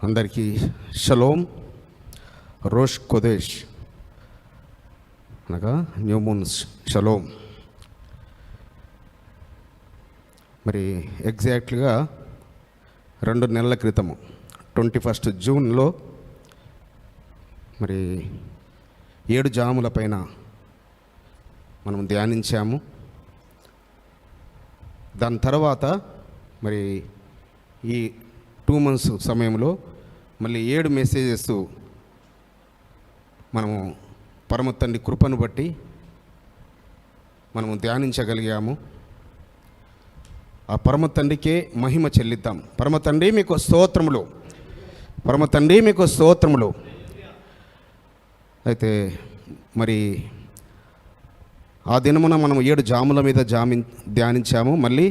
అందరికీ shalom. Roche కొదేష్ అనగా new moon shalom. మరి ఎగ్జాక్ట్గా 2 నెలల క్రితము 21 జూన్లో మరి 7 జాముల పైన మనం ధ్యానించాము. దాని తర్వాత మరి ఈ 2 మంత్స్ సమయంలో మళ్ళీ 7 మెసేజెస్ మనము పరమ తండ్రి కృపను బట్టి మనము ధ్యానించగలిగాము. ఆ పరమ తండ్రికే మహిమ చెల్లిద్దాం. పరమ తండ్రి మీకు స్తోత్రములు, పరమ తండ్రి మీకు స్తోత్రములు. అయితే మరి ఆ దినమున మనం 7 జాముల మీద ధ్యానించాము. మళ్ళీ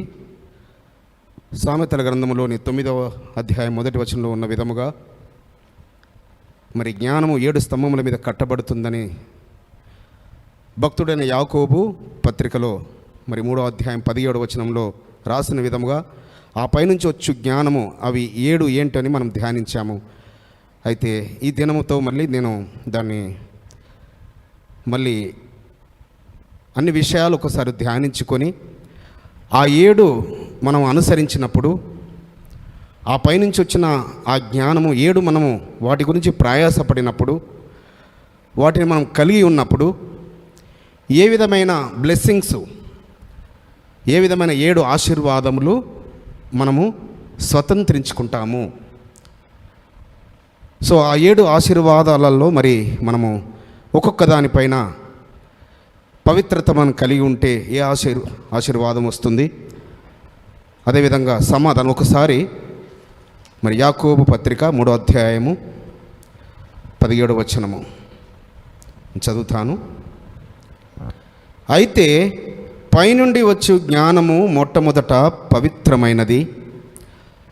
సామెతల గ్రంథంలోని 9వ అధ్యాయం 1వ వచనంలో ఉన్న విధముగా మరి జ్ఞానము 7 స్తంభముల మీద కట్టబడుతుందని భక్తుడైన యాకోబు పత్రికలో మరి 3వ అధ్యాయం 17వ వచనంలో రాసిన విధముగా ఆ పైనుంచి వచ్చు జ్ఞానము అవి 7 ఏంటని మనం ధ్యానించాము. అయితే ఈ దినముతో మళ్ళీ నేను దాన్ని మళ్ళీ అన్ని విషయాలు ఒకసారి ధ్యానించుకొని ఆ 7 మనం అనుసరించినప్పుడు ఆ పైనుంచి వచ్చిన ఆ జ్ఞానము 7 మనము వాటి గురించి ప్రయాసపడినప్పుడు, వాటిని మనం కలిగి ఉన్నప్పుడు ఏ విధమైన బ్లెస్సింగ్స్, ఏ విధమైన 7 ఆశీర్వాదములు మనము స్వతంత్రించుకుంటాము. సో ఆ 7 ఆశీర్వాదాలలో మరి మనము ఒక్కొక్క దానిపైన పవిత్రత మనం కలిగి ఉంటే ఏ ఆశీర్వాదం వస్తుంది, అదేవిధంగా సమాధానం. ఒకసారి మరి యాకోబు పత్రిక 3వ అధ్యాయము 17వ వచనము చదువుతాను. అయితే పైనుండి వచ్చు జ్ఞానము మొట్టమొదట పవిత్రమైనది,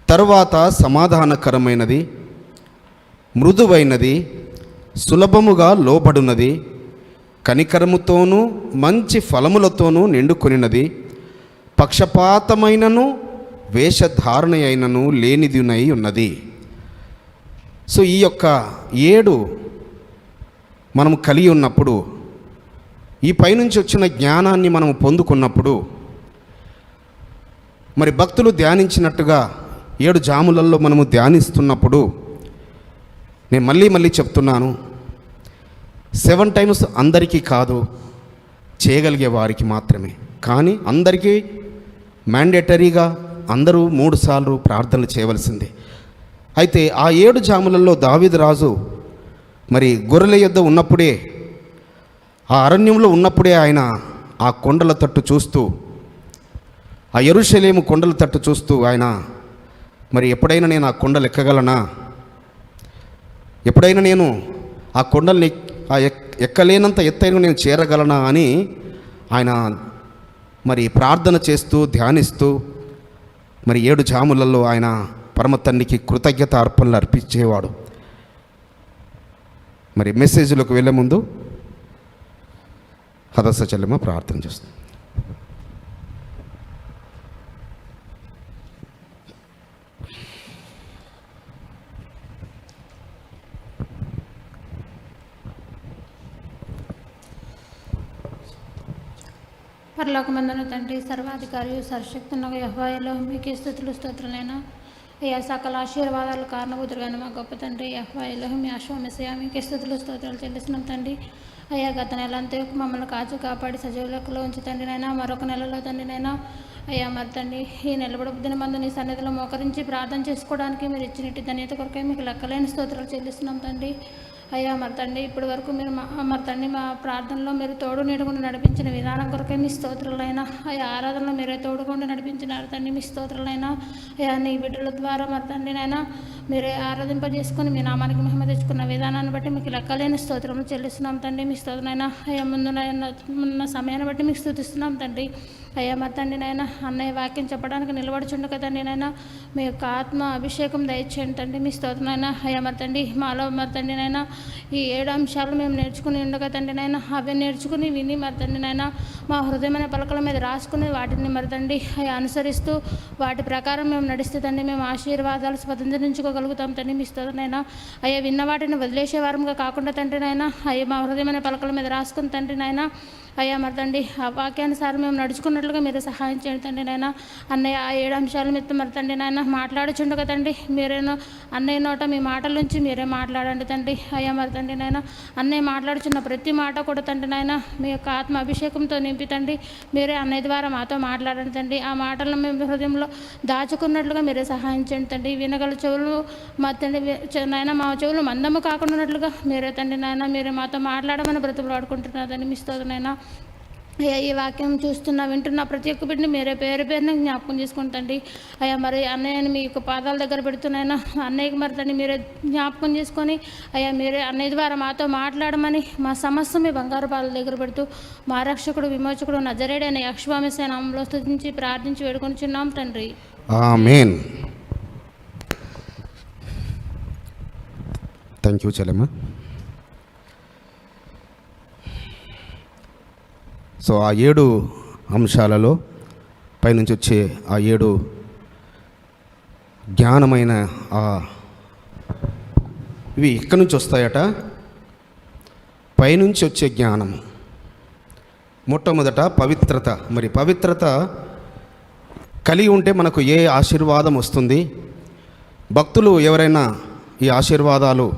తరువాత సమాధానకరమైనది, మృదువైనది, సులభముగా లోబడున్నది, కనికరముతోనూ మంచి ఫలములతోనూ నిండుకొనినది, పక్షపాతమైనను వేషధారణ అయినను లేనిదినై ఉన్నది. సో ఈ యొక్క 7 మనము కలిగి ఉన్నప్పుడు, ఈ పైనుంచి వచ్చిన జ్ఞానాన్ని మనము పొందుకున్నప్పుడు, మరి భక్తులు ధ్యానించినట్టుగా 7 జాములలో మనము ధ్యానిస్తున్నప్పుడు, నేను మళ్ళీ చెప్తున్నాను, 7 టైమ్స్ అందరికీ కాదు, చేయగలిగే వారికి మాత్రమే. కానీ అందరికీ మ్యాండేటరీగా అందరూ 3 సార్లు ప్రార్థనలు చేయవలసిందే. అయితే ఆ 7 జాములలో దావీదు రాజు మరి గొర్రెల యొద్ద ఉన్నప్పుడే, ఆ అరణ్యంలో ఉన్నప్పుడే ఆయన ఆ కొండల తట్టు చూస్తూ, ఆ యెరూషలేము కొండల తట్టు చూస్తూ ఆయన మరి ఎప్పుడైనా నేను ఆ కొండలు ఎక్కగలనా, ఎప్పుడైనా నేను ఆ కొండల్ని ఎక్కలేనంత ఎత్తైన నేను చేరగలనా అని ఆయన మరి ప్రార్థన చేస్తూ ధ్యానిస్తూ మరి 7 జాములలో ఆయన పరమ తండ్రికి కృతజ్ఞత అర్పణలు అర్పించేవాడు. మరి మెసేజ్లోకి వెళ్ళే ముందు హదస చెల్లెమ్మ ప్రార్థన చేస్తుంది. పరలోకమందున తండ్రి, సర్వాధికారి సర్వశక్తున్న యెహోవా మీకే స్తుతులు స్తోత్రాలైనా. అయ్యా సకల ఆశీర్వాదాలు కారణభూతులుగాను మా గొప్ప తండ్రి యెహోవా మీ అశ్వమెస్సయా మీకే స్తుతులు స్తోత్రాలు చెల్లిస్తున్నాం తండ్రి. అయ్యా గత నెల అంతా మమ్మల్ని కాపాడి సజీవులకులో ఉంచి తండ్రినైనా మరొక నెలలో తండ్రినైనా అయ్యా మరి తండ్రి ఈ నిలబడి దినమందు నీ సన్నిధిలో మోకరించి ప్రార్థన చేసుకోవడానికి మీరు ఇచ్చినట్టు ధన్యత కొరకే మీకు లెక్కలేని స్తోత్రాలు చెల్లిస్తున్నాం తండ్రి. అయ్యా మరి తండ్రి ఇప్పటి వరకు మీరు మరి తండ్రి మా ప్రార్థనలో మీరు తోడు నీడుగుండి నడిపించిన విధానం కొరకే మీ స్తోత్రాలైనా. అయ్యా ఆరాధనలో మీరే తోడుగుండి నడిపించినారు తండ్రి, మీ స్తోత్రాలైనా. అయ్యా నీ బిడ్డల ద్వారా మరి తండ్రినైనా మీరే ఆరాధింపజేసుకొని మీ నామానికి మహిమ తెచ్చుకున్న విధానాన్ని బట్టి మీకు లెక్కలేని స్తోత్రములు చెల్లిస్తున్నాం తండ్రి. మీ స్తోత్రమైనా అయ్యా ముందున్న సమయాన్ని బట్టి మీకు స్తుతిస్తున్నాం తండ్రి. అయ్యా మరి తండ్రి నాయన అన్నయ్య వాక్యం చెప్పడానికి నిలబడుచుండు కదండి నాయన మీ యొక్క ఆత్మ అభిషేకం దయచేయండి తండ్రి. మీ స్తోత్రం నాయన. అయ్యా మరి తండ్రి మాలో మరి తండ్రి నాయన ఈ 7 అంశాలు మేము నేర్చుకుని ఉండగా తండ్రి నాయన అవి నేర్చుకుని విని మరి తండ్రి నాయన మా హృదయమైన పలకల మీద రాసుకుని వాటిని మరి తండ్రి అయ్యా అనుసరిస్తూ వాటి ప్రకారం మేము నడిస్తే తండ్రి మేము ఆశీర్వాదాలు స్వతంత్రించుకోగలుగుతాం తండ్రి. మీ స్తోత్రం నాయన. అయ్యా విన్న వాటిని వదిలేసే వారంగా కాకుండా తండ్రి నాయన అయ్యా మా హృదయమైన పలకల మీద రాసుకుని తండ్రి నాయన అయ్యా మరి తండ్రి ఆ వాక్యానుసారం మేము నడుచుకున్నట్లుగా మీరు సహాయం చేయండి తండ్రి నాయన. అన్నయ్య ఆ 7 అంశాల మీద మరి తండ్రి నాయన మాట్లాడుచుండగా తండ్రి మీరేనో అన్నయ్య నోట మీ మాటల నుంచి మీరే మాట్లాడండి తండ్రి. అయ్యా మరి తండ్రి నాయన అన్నయ్య మాట్లాడుచున్న ప్రతి మాట కూడా తండ్రి నాయన మీ యొక్క ఆత్మ అభిషేకంతో నింపి తండ్రి మీరే అన్నయ్య ద్వారా మాతో మాట్లాడండి తండ్రి. ఆ మాటలను మేము హృదయంలో దాచుకున్నట్లుగా మీరే సహాయం చేయండి తండ్రి. వినగల చెవులు మా తండ్రి నాయన మా చెవులు మందము కాకుండా ఉన్నట్లుగా మీరే తండ్రి నాయన మీరే మాతో మాట్లాడమని బ్రతుకులు ఆడుకుంటున్నారని మీ స్తోత్రం నాయన. అయ్యా ఈ వాక్యం చూస్తున్నా వింటున్న ప్రతి ఒక్క బిడ్డని మీరే పేరుని జ్ఞాపకం చేసుకుంటండి. అయ్యా మరి అన్నయ్యని మీ యొక్క పాదాల దగ్గర పెడుతున్నాయినా అన్నయ్యకి మరి తండ్రి మీరే జ్ఞాపకం చేసుకొని అయ్యా మీరే అన్నయ్య ద్వారా మాతో మాట్లాడమని మా సమస్య మీ బంగారు పాదాల దగ్గర పెడుతూ మా రక్షకుడు విమోచకుడు నజరేడైన యేషువా మెస్సీయ నామములో స్తుతించి ప్రార్థించి వేడుకొనుచున్నాం తండ్రి. ఆమేన్. Thank you Chellemma. సో ఆ 7 అంశాలలో పైనుంచి వచ్చే ఆ 7 జ్ఞానమైన ఇవి ఎక్కడి నుంచి వస్తాయట? పైనుంచి వచ్చే జ్ఞానం. మొట్టమొదట పవిత్రత. మరి పవిత్రత కలిగి ఉంటే మనకు ఏ ఆశీర్వాదం వస్తుంది? భక్తులు ఎవరైనా ఈ ఆశీర్వాదాలు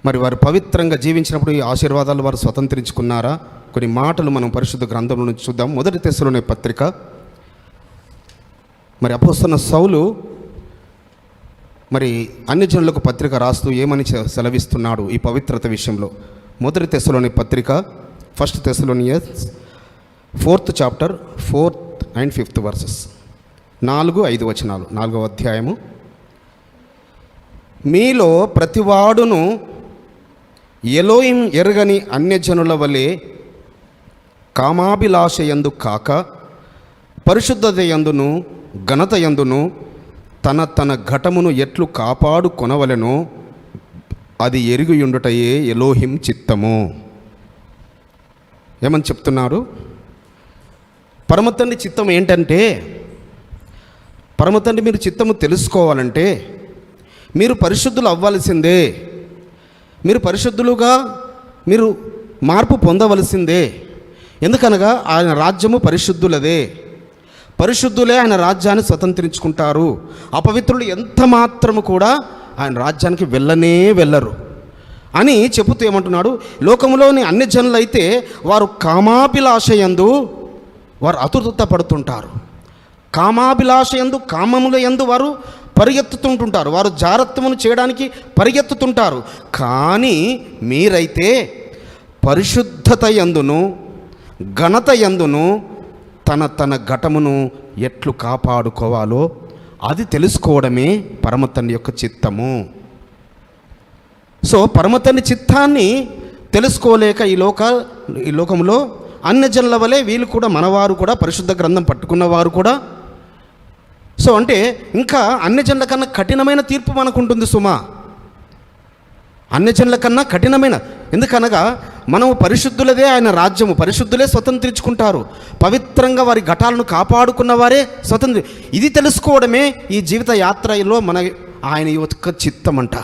మరి వారు పవిత్రంగా జీవించినప్పుడు ఈ ఆశీర్వాదాలు వారు స్వతంత్రించుకున్నారా? కొన్ని మాటలు మనం పరిశుద్ధ గ్రంథంలో నుంచి చూద్దాం. 1 తెస్సలోని పత్రిక. మరి అపోస్తలుడైన సౌలు మరి అన్ని జనులకు పత్రిక రాస్తూ ఏమని సెలవిస్తున్నాడు ఈ పవిత్రత విషయంలో? 1 తెస్సలోని పత్రిక 1 Thessalonians 4th chapter 4th and 5th verses 4-5 వచనాలు. 4వ అధ్యాయము. మీలో ప్రతివాడును ఎలోహిం ఎరుగని అన్యజనుల వలె కామాభిలాషయందు కాక పరిశుద్ధతయందును ఘనతయందును తన ఘటమును ఎట్లు కాపాడు కొనవలెనో అది ఎరిగియుండుటయే ఎలోహిం చిత్తము. ఏమని చెప్తున్నారు? పరమతండ్రి చిత్తం ఏంటంటే, పరమతండ్రి మీరు చిత్తము తెలుసుకోవాలంటే మీరు పరిశుద్ధులు అవ్వాల్సిందే. మీరు పరిశుద్ధులుగా మీరు మార్పు పొందవలసిందే. ఎందుకనగా ఆయన రాజ్యము పరిశుద్ధులదే. పరిశుద్ధులే ఆయన రాజ్యాన్ని స్వతంత్రించుకుంటారు. అపవిత్రులు ఎంత మాత్రము కూడా ఆయన రాజ్యానికి వెళ్ళరు అని చెబుతూ ఏమంటున్నాడు? లోకములోని అన్ని జనులైతే వారు కామాభిలాషయందు వారు అతుర్త పడుతుంటారు. కామాభిలాషయందు కామముల యందు వారు పరిగెత్తుతుంటుంటారు. వారు జారత్వమును చేయడానికి పరిగెత్తుతుంటారు. కానీ మీరైతే పరిశుద్ధత యందును ఘనత యందును తన ఘటమును ఎట్లు కాపాడుకోవాలో అది తెలుసుకోవడమే పరమతండ్రి యొక్క చిత్తము. సో పరమతండ్రి చిత్తాన్ని తెలుసుకోలేక ఈ లోకంలో అన్యజనుల వలె వీళ్ళు కూడా మనవారు కూడా పరిశుద్ధ గ్రంథం పట్టుకున్నవారు కూడా సో అంటే ఇంకా అన్యజనుల కన్నా కఠినమైన తీర్పు మనకు ఉంటుంది సుమా. అన్యజనుల కన్నా కఠినమైన. ఎందుకనగా మనము పరిశుద్ధులదే ఆయన రాజ్యము, పరిశుద్ధులే స్వతంత్రించుకుంటారు. పవిత్రంగా వారి ఘటాలను కాపాడుకున్న వారే స్వతంత్ర. ఇది తెలుసుకోవడమే ఈ జీవిత యాత్రలో మన ఆయన యొక్క చిత్తమంట.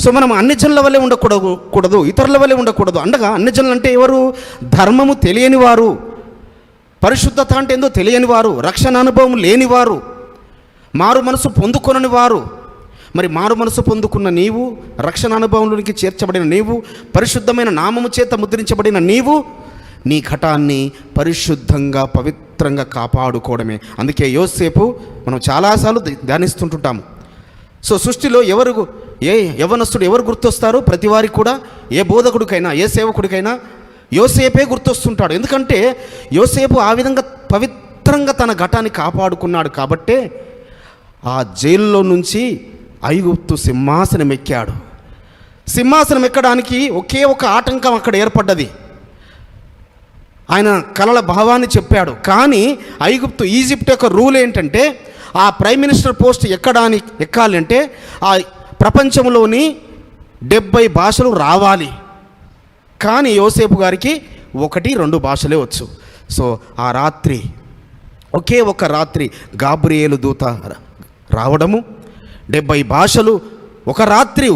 సో మనం అన్ని జనుల వల్లే ఉండకూడదు, ఇతరుల వల్లే ఉండకూడదు. అనగా అన్ని జనులు అంటే ఎవరు? ధర్మము తెలియని వారు, పరిశుద్ధత అంటే ఏందో తెలియని వారు, రక్షణ అనుభవం లేనివారు, మారు మనసు పొందుకొనని వారు. మరి మారు మనసు పొందుకున్న నీవు, రక్షణ అనుభవంలోనికి చేర్చబడిన నీవు, పరిశుద్ధమైన నామము చేత ముద్రించబడిన నీవు నీ ఘటాన్ని పరిశుద్ధంగా పవిత్రంగా కాపాడుకోవడమే. అందుకే యోసేపు మనం చాలాసార్లు ధ్యానిస్తుంటుంటాము. సో సృష్టిలో ఏ యవనస్తుడు ఎవరు గుర్తొస్తారు? ప్రతి వారికి కూడా, ఏ బోధకుడికైనా ఏ సేవకుడికైనా యోసేపే గుర్తొస్తుంటాడు. ఎందుకంటే యోసేపు ఆ విధంగా పవిత్రంగా తన ఘటాన్ని కాపాడుకున్నాడు. కాబట్టే ఆ జైల్లో నుంచి ఐగుప్తు సింహాసనం ఎక్కాడు. సింహాసనం ఎక్కడానికి ఒకే ఒక ఆటంకం అక్కడ ఏర్పడ్డది. ఆయన కలల భావాన్ని చెప్పాడు. కానీ ఈజిప్ట్ యొక్క రూల్ ఏంటంటే ఆ ప్రైమ్ మినిస్టర్ పోస్ట్ ఎక్కాలంటే ఆ ప్రపంచంలోని 70 భాషలు రావాలి. కానీ యోసేపు గారికి 1-2 భాషలే వచ్చు. సో ఆ రాత్రి, ఒకే ఒక రాత్రి గాబ్రియేలు దూత రావడము, 70 భాషలు ఒక రాత్రి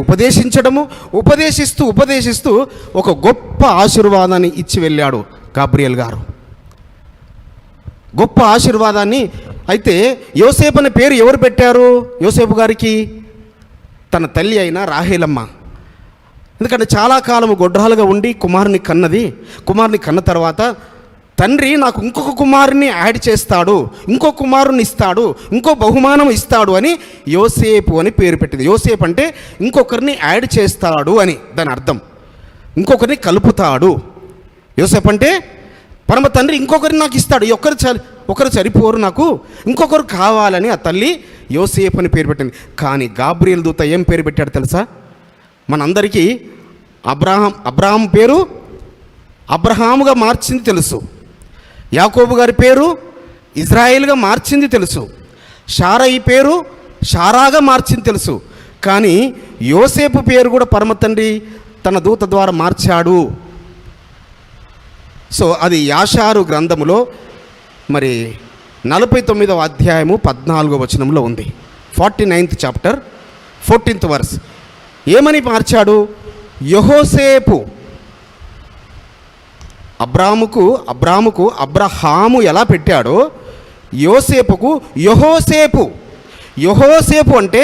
ఉపదేశిస్తూ ఒక గొప్ప ఆశీర్వాదాన్ని ఇచ్చి వెళ్ళాడు గాబ్రియేల్ గారు. గొప్ప ఆశీర్వాదాన్ని. అయితే యోసేపు అనే పేరు ఎవరు పెట్టారు యోసేపు గారికి? తన తల్లి అయిన రాహేలమ్మ. ఎందుకంటే చాలా కాలం గొడ్రాలుగా ఉండి కుమారుని కన్న తర్వాత తండ్రి నాకు ఇంకొక కుమారుని యాడ్ చేస్తాడు, ఇంకో కుమారుని ఇస్తాడు, ఇంకో బహుమానం ఇస్తాడు అని యోసేపు అని పేరు పెట్టింది. యోసేపు అంటే ఇంకొకరిని యాడ్ చేస్తాడు అని దాని అర్థం, ఇంకొకరిని కలుపుతాడు. యోసేపు అంటే పరమ తండ్రి ఇంకొకరిని నాకు ఇస్తాడు, ఒకరు సరిపోరు, నాకు ఇంకొకరు కావాలని ఆ తల్లి యోసేపు అని పేరు పెట్టింది. కానీ గాబ్రియేలు దూత ఏం పేరు పెట్టాడు తెలుసా? మనందరికీ అబ్రాహాం పేరు అబ్రహాముగా మార్చింది తెలుసు, యాకోబు గారి పేరు ఇజ్రాయేల్గా మార్చింది తెలుసు, షారయి పేరు షారాగా మార్చింది తెలుసు. కానీ యోసేపు పేరు కూడా పరమ తండ్రి తన దూత ద్వారా మార్చాడు. సో అది యాషారు గ్రంథములో మరి 49వ అధ్యాయము 14వ వచనంలో ఉంది. 49th chapter 14th verse. ఏమని మార్చాడు? యెహోసేపు. అబ్రాముకు అబ్రహాము ఎలా పెట్టాడో యోసేపుకు యెహోసేపు అంటే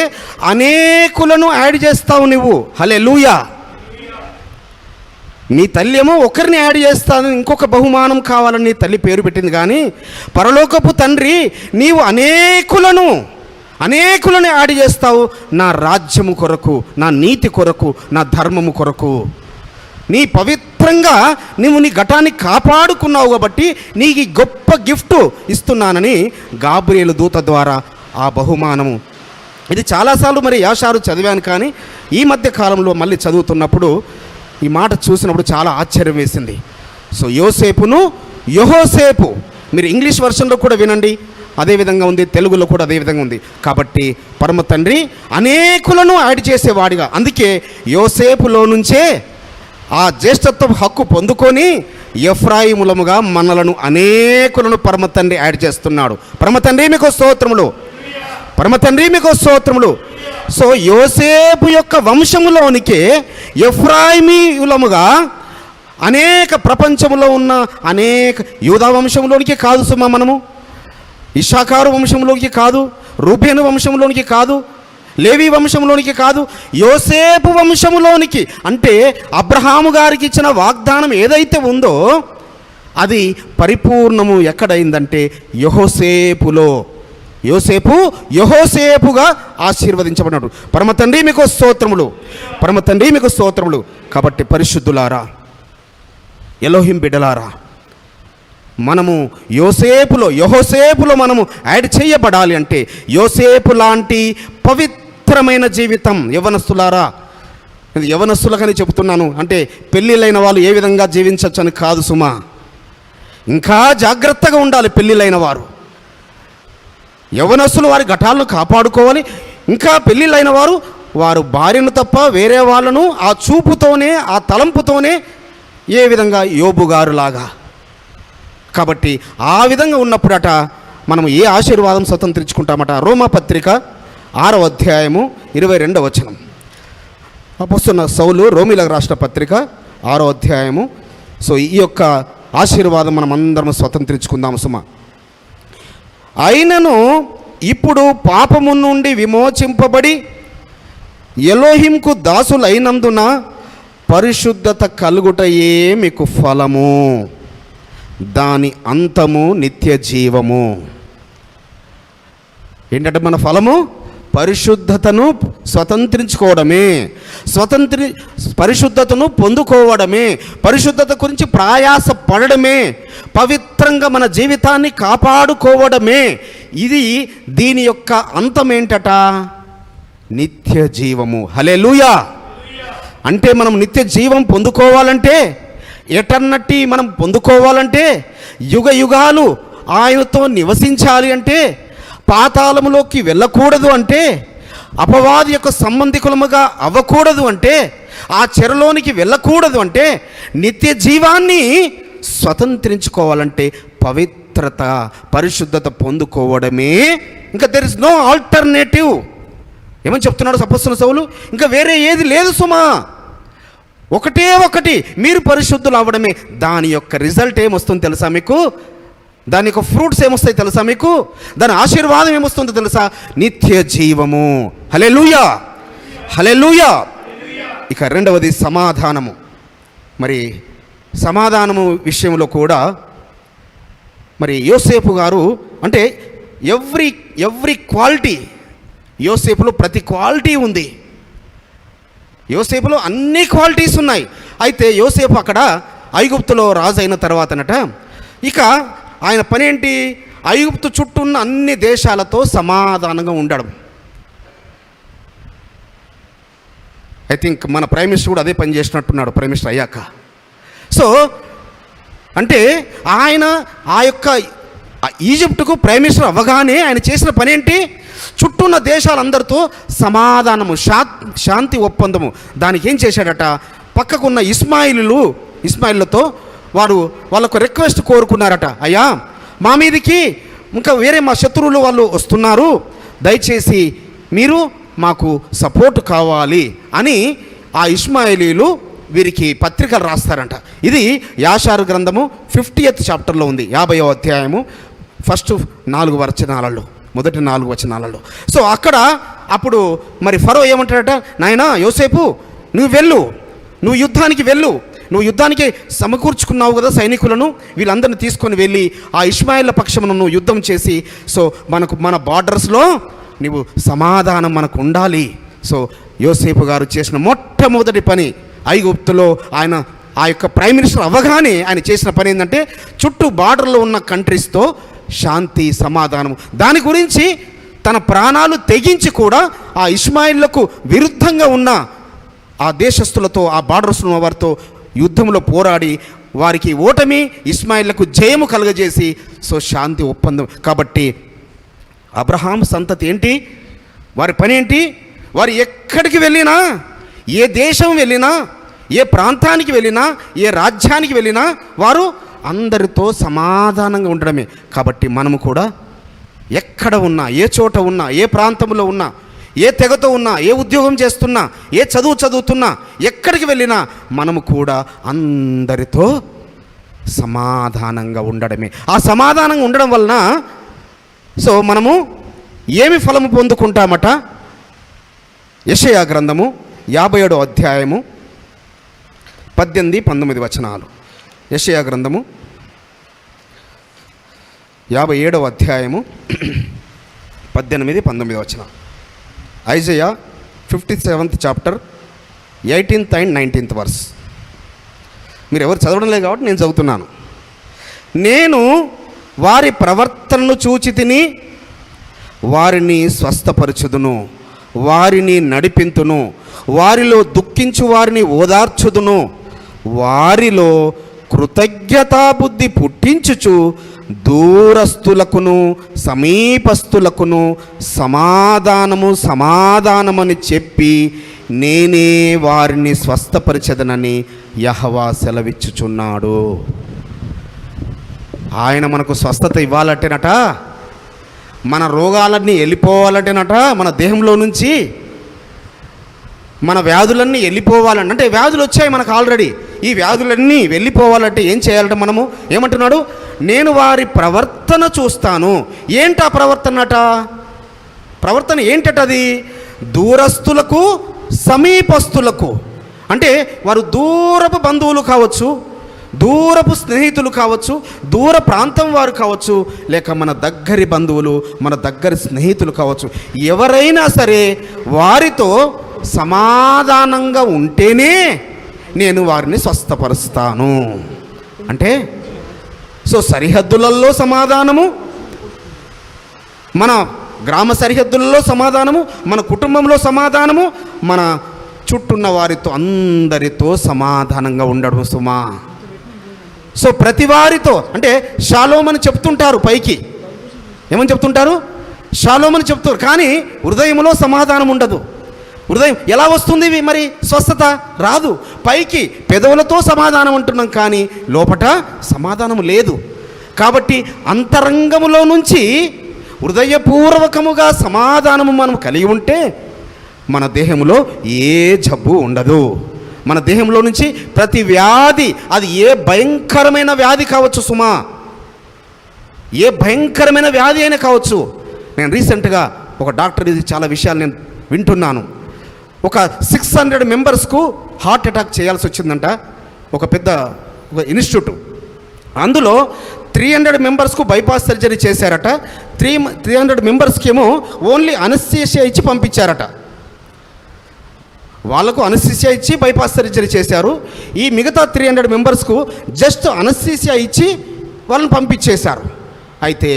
అనేకులను యాడ్ చేస్తావు నువ్వు. హల్లెలూయా. నీ తల్లి ఏమో ఒకరిని యాడ్ చేస్తాను, ఇంకొక బహుమానం కావాలని నీ తల్లి పేరు పెట్టింది. కానీ పరలోకపు తండ్రి నీవు అనేకులను యాడ్ చేస్తావు నా రాజ్యము కొరకు, నా నీతి కొరకు, నా ధర్మము కొరకు. నీ పవిత్రంగా నువ్వు నీ ఘటాన్ని కాపాడుకున్నావు కాబట్టి నీకు గొప్ప గిఫ్ట్ ఇస్తున్నానని గాబ్రియేలు దూత ద్వారా ఆ బహుమానము. ఇది చాలాసార్లు మరి యాషారు చదివాను, కానీ ఈ మధ్య కాలంలో మళ్ళీ చదువుతున్నప్పుడు ఈ మాట చూసినప్పుడు చాలా ఆశ్చర్యం వేసింది. సో యెహోసేపు మీరు ఇంగ్లీష్ వర్షన్లో కూడా వినండి, అదేవిధంగా ఉంది, తెలుగులో కూడా అదేవిధంగా ఉంది. కాబట్టి పరమ తండ్రి అనేకులను యాడ్ చేసేవాడిగా, అందుకే యోసేపులో నుంచే ఆ జ్యేష్ఠత్వ హక్కు పొందుకొని ఎఫ్రాయిములముగా మనలను అనేకులను పరమ తండ్రి యాడ్ చేస్తున్నాడు. పరమ తండ్రి మీకు స్తోత్రములు. సో యోసేపు యొక్క వంశములోనికే ఎఫ్రాయిమీయులముగా అనేక ప్రపంచంలో ఉన్న అనేక యూదా వంశంలోనికి కాదు సుమా, మనము ఇశ్శాఖారు వంశంలోనికి కాదు, రూబేను వంశంలోనికి కాదు, లేవి వంశంలోనికి కాదు, యోసేపు వంశములోనికి. అంటే అబ్రహాము గారికి ఇచ్చిన వాగ్దానం ఏదైతే ఉందో అది పరిపూర్ణము ఎక్కడైందంటే యెహోసేపులో. యెహోసేపుగా ఆశీర్వదించబడినాడు. పరమ తండ్రి మీకు స్తోత్రములు. కాబట్టి పరిశుద్ధులారా, ఎలోహిం బిడ్డలారా, మనము యెహోసేపులో మనము యాడ్ చేయబడాలి అంటే యోసేపు లాంటి పవిత్రమైన జీవితం. యవనస్తులారా, ఇది యవనస్తులకని చెబుతున్నాను, అంటే పెళ్ళిళ్ళైన వాళ్ళు ఏ విధంగా జీవించవచ్చు అని కాదు సుమా. ఇంకా జాగ్రత్తగా ఉండాలి పెళ్ళిళ్ళైన వారు. యవనస్తులు వారి ఘటాలను కాపాడుకోవాలి. ఇంకా పెళ్ళిళ్ళైన వారు భార్యను తప్ప వేరే వాళ్ళను ఆ చూపుతోనే, ఆ తలంపుతోనే, ఏ విధంగా యోబు గారు లాగా. కాబట్టి ఆ విధంగా ఉన్నప్పుడట మనం ఏ ఆశీర్వాదం స్వతంత్రించుకుంటామట? రోమాపత్రిక 6వ అధ్యాయము 22వ వచనం. అపోస్తలుడైన సౌలు రోమీలకు రాసిన పత్రిక 6వ అధ్యాయము. సో ఈ యొక్క ఆశీర్వాదం మనం అందరం స్వతంత్రించుకుందాము సుమా. అయినను ఇప్పుడు పాపము నుండి విమోచింపబడి ఎలోహింకు దాసులైనందున పరిశుద్ధత కలుగుటయే మీకు ఫలము, దాని అంతము నిత్య జీవము. ఏంటంటే మన ఫలము పరిశుద్ధతను స్వతంత్రించుకోవడమే, పరిశుద్ధతను పొందుకోవడమే, పరిశుద్ధత గురించి ప్రయాస పడడమే, పవిత్రంగా మన జీవితాన్ని కాపాడుకోవడమే. ఇది దీని యొక్క అంతం ఏంటట? నిత్య జీవము. హల్లెలూయా. అంటే మనం నిత్య జీవం పొందుకోవాలంటే ఎటర్నిటీ మనం పొందుకోవాలంటే, యుగ యుగాలు ఆయనతో నివసించాలి అంటే, పాతాళములోకి వెళ్ళకూడదు అంటే, అపవాది యొక్క సంబంధికులముగా అవ్వకూడదు అంటే, ఆ చెరలోనికి వెళ్ళకూడదు అంటే, నిత్య జీవాన్ని స్వతంత్రించుకోవాలంటే పవిత్రత, పరిశుద్ధత పొందుకోవడమే. ఇంకా దెర్ ఇస్ నో ఆల్టర్నేటివ్. ఏమని చెప్తున్నాడు అపొస్తలుడైన సౌలు? ఇంకా వేరే ఏది లేదు సుమా, ఒకటే ఒకటి, మీరు పరిశుద్ధులు అవ్వడమే. దాని యొక్క రిజల్ట్ ఏమొస్తుంది తెలుసా మీకు? దాని యొక్క ఫ్రూట్స్ ఏమొస్తాయి తెలుసా మీకు? దాని ఆశీర్వాదం ఏమొస్తుందో తెలుసా? నిత్య జీవము. హల్లెలూయా, హల్లెలూయా. ఇక రెండవది సమాధానము. మరి సమాధానము విషయంలో కూడా మరి యోసేపు గారు అంటే ఎవ్రీ క్వాలిటీ, యోసేపులో ప్రతి క్వాలిటీ ఉంది. యోసేపులో అన్ని క్వాలిటీస్ ఉన్నాయి. అయితే యోసేపు అక్కడ ఐగుప్తులో రాజు అయిన తర్వాతనట ఇక ఆయన పని ఏంటి? ఐగుప్తు చుట్టూ ఉన్న అన్ని దేశాలతో సమాధానంగా ఉండడం. ఐ థింక్ మన ప్రైమ్ మినిస్టర్ కూడా అదే పని చేసినట్టున్నాడు, ప్రైమ్ మినిస్టర్ అయ్యాక. సో అంటే ఆయన ఆ యొక్క ఈజిప్టుకు ప్రైమ్ మినిస్టర్ అవ్వగానే ఆయన చేసిన పని ఏంటి? చుట్టూ ఉన్న దేశాలందరితో సమాధానము, శాంతి ఒప్పందము. దానికి ఏం చేశాడట? పక్కకున్న ఇస్మాయిలతో వాళ్ళకు రిక్వెస్ట్ కోరుకున్నారట, అయ్యా మా మీదికి ఇంకా వేరే మా శత్రువులు వాళ్ళు వస్తున్నారు, దయచేసి మీరు మాకు సపోర్ట్ కావాలి అని ఆ ఇష్మాయిలీలు వీరికి పత్రికలు రాస్తారంట. ఇది యాషారు గ్రంథము 50th చాప్టర్లో ఉంది, 50వ అధ్యాయము ఫస్ట్ 4 వచనాలలో, మొదటి 4 వచనాలలో. సో అక్కడ అప్పుడు మరి ఫరో ఏమంటాడట, నాయనా యోసేపు నువ్వు వెళ్ళు, నువ్వు యుద్ధానికి వెళ్ళు, నువ్వు యుద్ధానికి సమకూర్చుకున్నావు కదా సైనికులను, వీళ్ళందరినీ తీసుకొని వెళ్ళి ఆ ఇష్మాయిల పక్షమును నువ్వు యుద్ధం చేసి, సో మన బార్డర్స్లో నువ్వు సమాధానం మనకు ఉండాలి. సో యోసేపు గారు చేసిన మొట్టమొదటి పని ఐగుప్తులో ఆయన ఆ యొక్క ప్రైమ్ మినిస్టర్ అవ్వగానే ఆయన చేసిన పని ఏంటంటే చుట్టూ బార్డర్లో ఉన్న కంట్రీస్తో శాంతి సమాధానము. దాని గురించి తన ప్రాణాలు తెగించి కూడా ఆ ఇష్మాయిలకు విరుద్ధంగా ఉన్న ఆ దేశస్తులతో, ఆ బార్డర్స్ ఉన్న వారితో యుద్ధంలో పోరాడి వారికి ఓటమి, ఇష్మాయిలకు జయము కలుగజేసి సో శాంతి ఒప్పందం. కాబట్టి అబ్రహాం సంతతి ఏంటి? వారి పని ఏంటి? వారు ఎక్కడికి వెళ్ళినా, ఏ దేశం వెళ్ళినా, ఏ ప్రాంతానికి వెళ్ళినా, ఏ రాజ్యానికి వెళ్ళినా వారు అందరితో సమాధానంగా ఉండడమే. కాబట్టి మనము కూడా ఎక్కడ ఉన్నా, ఏ చోట ఉన్నా, ఏ ప్రాంతంలో ఉన్నా, ఏ తెగతో ఉన్నా, ఏ ఉద్యోగం చేస్తున్నా, ఏ చదువు చదువుతున్నా, ఎక్కడికి వెళ్ళినా మనము కూడా అందరితో సమాధానంగా ఉండడమే. ఆ సమాధానంగా ఉండడం వలన సో మనము ఏమి ఫలము పొందుకుంటామట? యెషయా గ్రంథము 57వ అధ్యాయము 18-19 వచనాలు. యెషయా గ్రంథము 57వ అధ్యాయము 18-19 వచనాలు. Isaiah 57th chapter 18th and 19th verse. మీరు ఎవరు చదవడం లేదు కాబట్టి నేను చదువుతున్నాను. నేను వారి ప్రవర్తనను చూచి తిని వారిని స్వస్థపరచుదును, వారిని నడిపింతును, వారిలో దుఃఖించు వారిని ఓదార్చుదును, వారిలో కృతజ్ఞతాబుద్ధి పుట్టించుచు దూరస్తులకును సమీపస్తులకును సమాధానమని చెప్పి నేనే వారిని స్వస్థపరిచెదనని యెహోవా సెలవిచ్చుచున్నాడు. ఆయన మనకు స్వస్థత ఇవ్వాలంటేనట, మన రోగాలన్నీ వెళ్ళిపోవాలంటేనట, మన దేహంలో నుంచి మన వ్యాధులన్నీ వెళ్ళిపోవాలంటే, అంటే వ్యాధులు వచ్చాయి మనకు ఆల్రెడీ, ఈ వ్యాధులన్నీ వెళ్ళిపోవాలంటే ఏం చేయాలంటే మనము ఏమంటున్నాడు? నేను వారి ప్రవర్తన చూస్తాను. ఏంటా ప్రవర్తనట? ప్రవర్తన ఏంటది? దూరస్తులకు సమీపస్తులకు, అంటే వారు దూరపు బంధువులు కావచ్చు, దూరపు స్నేహితులు కావచ్చు, దూర ప్రాంతం వారు కావచ్చు, లేక మన దగ్గరి బంధువులు, మన దగ్గరి స్నేహితులు కావచ్చు, ఎవరైనా సరే వారితో సమాధానంగా ఉంటేనే నేను వారిని స్వస్థపరుస్తాను. అంటే సో సరిహద్దులలో సమాధానము, మన గ్రామ సరిహద్దులలో సమాధానము, మన కుటుంబంలో సమాధానము, మన చుట్టూన్న వారితో అందరితో సమాధానంగా ఉండడం సుమా. సో ప్రతి వారితో అంటే షాలోమ్ అని చెప్తుంటారు, పైకి ఏమని చెప్తుంటారు, షాలోమ్ అని చెప్తారు, కానీ హృదయంలో సమాధానం ఉండదు. హృదయం ఎలా వస్తుంది మరి స్వస్థత రాదు. పైకి పెదవులతో సమాధానం అంటున్నాం, కానీ లోపట సమాధానం లేదు. కాబట్టి అంతరంగములో నుంచి హృదయపూర్వకముగా సమాధానము మనం కలిగి ఉంటే మన దేహంలో ఏ జబ్బు ఉండదు. మన దేహంలో నుంచి ప్రతి వ్యాధి, అది ఏ భయంకరమైన వ్యాధి కావచ్చు సుమా, ఏ భయంకరమైన వ్యాధి అయినా కావచ్చు. నేను రీసెంట్గా ఒక డాక్టర్, ఇది చాలా విషయాలు నేను వింటున్నాను. ఒక 600 మెంబర్స్కు హార్ట్ అటాక్ చేయాల్సి వచ్చిందంట, ఒక పెద్ద ఇన్స్టిట్యూట్. అందులో 300 మెంబర్స్కు బైపాస్ సర్జరీ చేశారట. 300 మెంబర్స్కి ఏమో ఓన్లీ అనస్థీషియా ఇచ్చి పంపించారట. వాళ్ళకు అనస్థీషియా ఇచ్చి బైపాస్ సర్జరీ చేశారు. ఈ మిగతా 300 మెంబర్స్కు జస్ట్ అనస్థీషియా ఇచ్చి వాళ్ళని పంపించేశారు. అయితే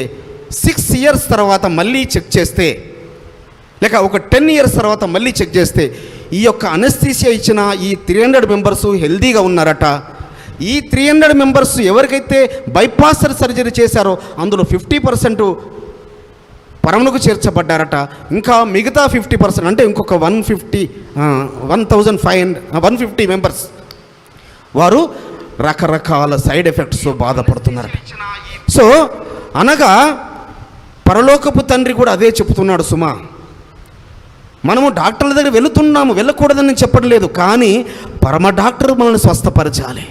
6 ఇయర్స్ తర్వాత మళ్ళీ చెక్ చేస్తే, లేక ఒక 10 ఇయర్స్ తర్వాత మళ్ళీ చెక్ చేస్తే, ఈ యొక్క అనస్థీషియా ఇచ్చిన ఈ 300 మెంబర్స్ హెల్దీగా ఉన్నారట. ఈ 300 మెంబర్స్ ఎవరికైతే బైపాస్ సర్జరీ చేశారో అందులో 50% పరమునకు చేర్చబడ్డారట. ఇంకా మిగతా 50% అంటే ఇంకొక 150 మెంబర్స్ వారు రకరకాల సైడ్ ఎఫెక్ట్స్ బాధపడుతున్నారట. సో అనగా పరలోకపు తండ్రి కూడా అదే చెప్తున్నాడు సుమా. మనము డాక్టర్ల దగ్గర వెళుతున్నాము, వెళ్ళకూడదని చెప్పడం లేదు, కానీ పరమ డాక్టర్ మనల్ని స్వస్థపరచాలి.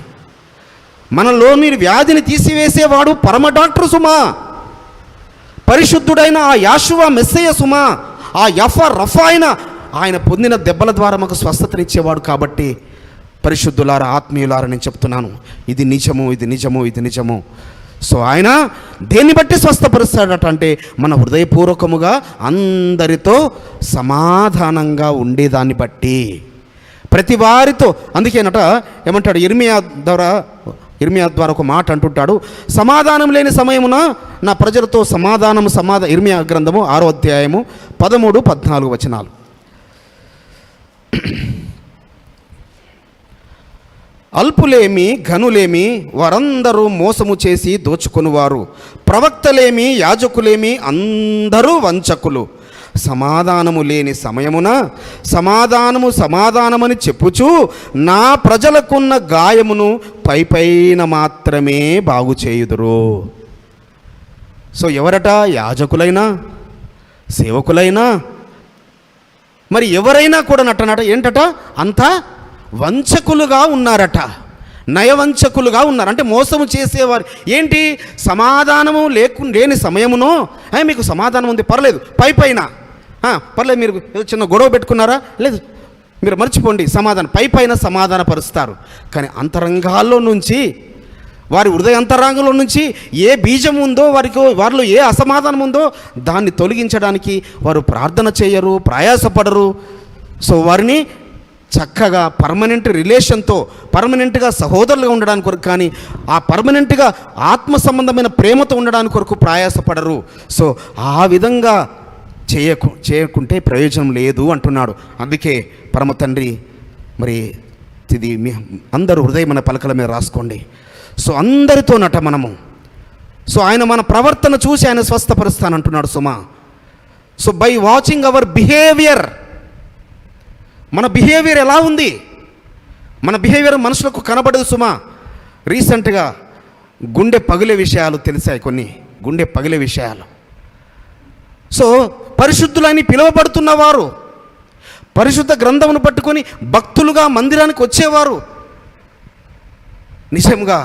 మనలోని వ్యాధిని తీసివేసేవాడు పరమ డాక్టర్ సుమా. పరిశుద్ధుడైన ఆ యాషువా మెస్సయ్య సుమా. ఆ రఫా అయిన ఆయన పొందిన దెబ్బల ద్వారా మాకు స్వస్థతనిచ్చేవాడు. కాబట్టి పరిశుద్ధులారా, ఆత్మీయులారా, నేను చెప్తున్నాను, ఇది నిజము, ఇది నిజము, ఇది నిజము. సో ఆయన దేన్ని బట్టి స్వస్థపరుస్తాడట అంటే మన హృదయపూర్వకముగా అందరితో సమాధానంగా ఉండేదాన్ని బట్టి, ప్రతి వారితో. అందుకేనట ఏమంటాడు, ఇర్మియా ద్వారా ఒక మాట అంటుంటాడు, సమాధానం లేని సమయమున నా ప్రజలతో ఇర్మియా గ్రంథము 6వ అధ్యాయము 13-14 వచనాలు. అల్పులేమి ఘనులేమి వారందరూ మోసము చేసి దోచుకొనువారు, ప్రవక్తలేమి యాజకులేమి అందరూ వంచకులు. సమాధానము లేని సమయమున సమాధానమని చెప్పుచూ నా ప్రజలకున్న గాయమును పైపైన మాత్రమే బాగు చేయుదురు. సో ఎవరట? యాజకులైనా సేవకులైనా మరి ఎవరైనా కూడా నటనట ఏంటట, అంతా వంచకులుగా ఉన్నారట, నయవంచకులుగా ఉన్నారు. అంటే మోసము చేసేవారు. ఏంటి? సమాధానము లేని సమయమునో మీకు సమాధానం ఉంది, పర్లేదు, పైపైన పర్లేదు, మీరు చిన్న గొడవ పెట్టుకున్నారా, లేదు, మీరు మర్చిపోండి, పైపైన సమాధానపరుస్తారు. కానీ అంతరంగాల్లో నుంచి, వారి హృదయ అంతరంగంలో నుంచి ఏ బీజం ఉందో, వారిలో ఏ అసమాధానం ఉందో దాన్ని తొలగించడానికి వారు ప్రార్థన చేయరు, ప్రయాసపడరు. సో వారిని చక్కగా పర్మనెంట్ రిలేషన్తో, పర్మనెంట్గా సహోదరులుగా ఉండడానికి కొరకు, కానీ ఆ పర్మనెంట్గా ఆత్మ సంబంధమైన ప్రేమతో ఉండడానికి కొరకు ప్రయాసపడరు. సో ఆ విధంగా చేయకుంటే ప్రయోజనం లేదు అంటున్నాడు. అందుకే పరమ తండ్రి, మరి ఇది మీ అందరూ హృదయమైన పలకల మీద రాసుకోండి. సో అందరితో మనము, సో ఆయన మన ప్రవర్తన చూసి ఆయన స్వస్థపరుస్తానంటున్నాడు సుమా. So by watching our behaviour, మన బిహేవియర్ ఎలా ఉంది, మన బిహేవియర్ మనుషులకు కనబడదు సుమా. రీసెంట్గా గుండె పగిలే విషయాలు తెలిసాయి, కొన్ని గుండె పగిలే విషయాలు. సో పరిశుద్ధులని పిలువబడుతున్నవారు, పరిశుద్ధ గ్రంథమును పట్టుకొని భక్తులుగా మందిరానికి వచ్చేవారు, నిజంగా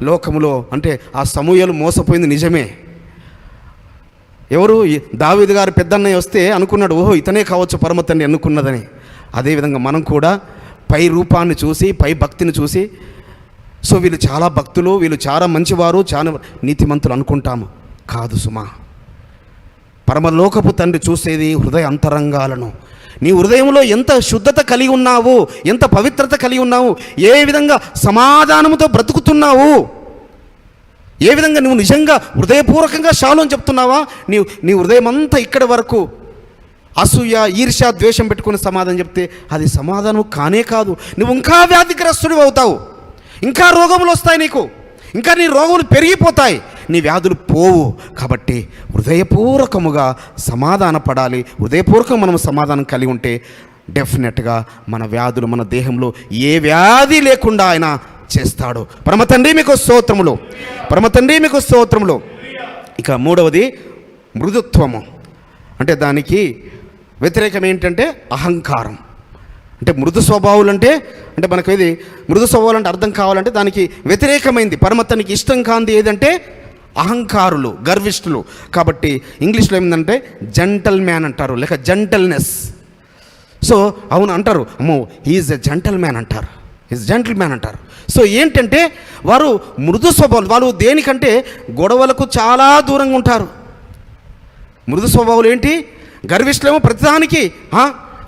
లోకములో అంటే ఆ సమూయేలు మోసపోయింది నిజమే. ఎవరు? దావీదు గారు పెద్దన్నయ్య వస్తే అనుకున్నాడు, ఓహో ఇతనే కావచ్చు పరమ తండ్రి అనుకున్నదని. అదేవిధంగా మనం కూడా పై రూపాన్ని చూసి, పై భక్తిని చూసి, సో వీళ్ళు చాలా భక్తులు, వీళ్ళు చాలా మంచివారు, చాలా నీతిమంతులు అనుకుంటాము. కాదు సుమా. పరమలోకపు తండ్రి చూసేది హృదయ అంతరంగాలను. నీ హృదయంలో ఎంత శుద్ధత కలిగి ఉన్నావు, ఎంత పవిత్రత కలిగి ఉన్నావు, ఏ విధంగా సమాధానముతో బ్రతుకుతున్నావు, ఏ విధంగా నువ్వు నిజంగా హృదయపూర్వకంగా షాలోం చెప్తున్నావా? నీ హృదయం అంతా ఇక్కడి వరకు అసూయ, ఈర్ష్య, ద్వేషం పెట్టుకుని సమాధానం చెప్తే అది సమాధానం కానే కాదు. నువ్వు ఇంకా వ్యాధిగ్రస్తుడు అవుతావు, ఇంకా రోగములు వస్తాయి నీకు, ఇంకా నీ రోగులు పెరిగిపోతాయి, నీ వ్యాధులు పోవు. కాబట్టి హృదయపూర్వకముగా సమాధాన పడాలి. హృదయపూర్వకంగా మనం సమాధానం కలిగి ఉంటే డెఫినెట్గా మన వ్యాధులు, మన దేహంలో ఏ వ్యాధి లేకుండా ఆయన చేస్తాడు. పరమ తండ్రి మీకు స్తోత్రములు, పరమ తండ్రి మీకు స్తోత్రములు. ఇక మూడవది మృదుత్వము. అంటే దానికి వ్యతిరేకం ఏంటంటే అహంకారం. అంటే మృదు స్వభావాలు అంటే మనకు ఇది మృదు స్వభావాలు అంటే అర్థం కావాలంటే దానికి వ్యతిరేకమైంది, పరమతనికి ఇష్టం కాంది ఏదంటే అహంకారులు, గర్విష్ఠులు. కాబట్టి ఇంగ్లీష్లో ఏమిందంటే జెంటల్ మ్యాన్ అంటారు, లేక జెంటల్నెస్. సో అవును అంటారు, అమ్మో హీఈస్ ఎ జెంటల్ మ్యాన్ అంటారు, ఈజ్ జెంటల్ మ్యాన్ అంటారు. సో ఏంటంటే వారు మృదు స్వభావాలు, వాళ్ళు దేనికంటే గొడవలకు చాలా దూరంగా ఉంటారు. మృదు స్వభావాలు ఏంటి? గర్విష్ఠులేమో ప్రతిదానికి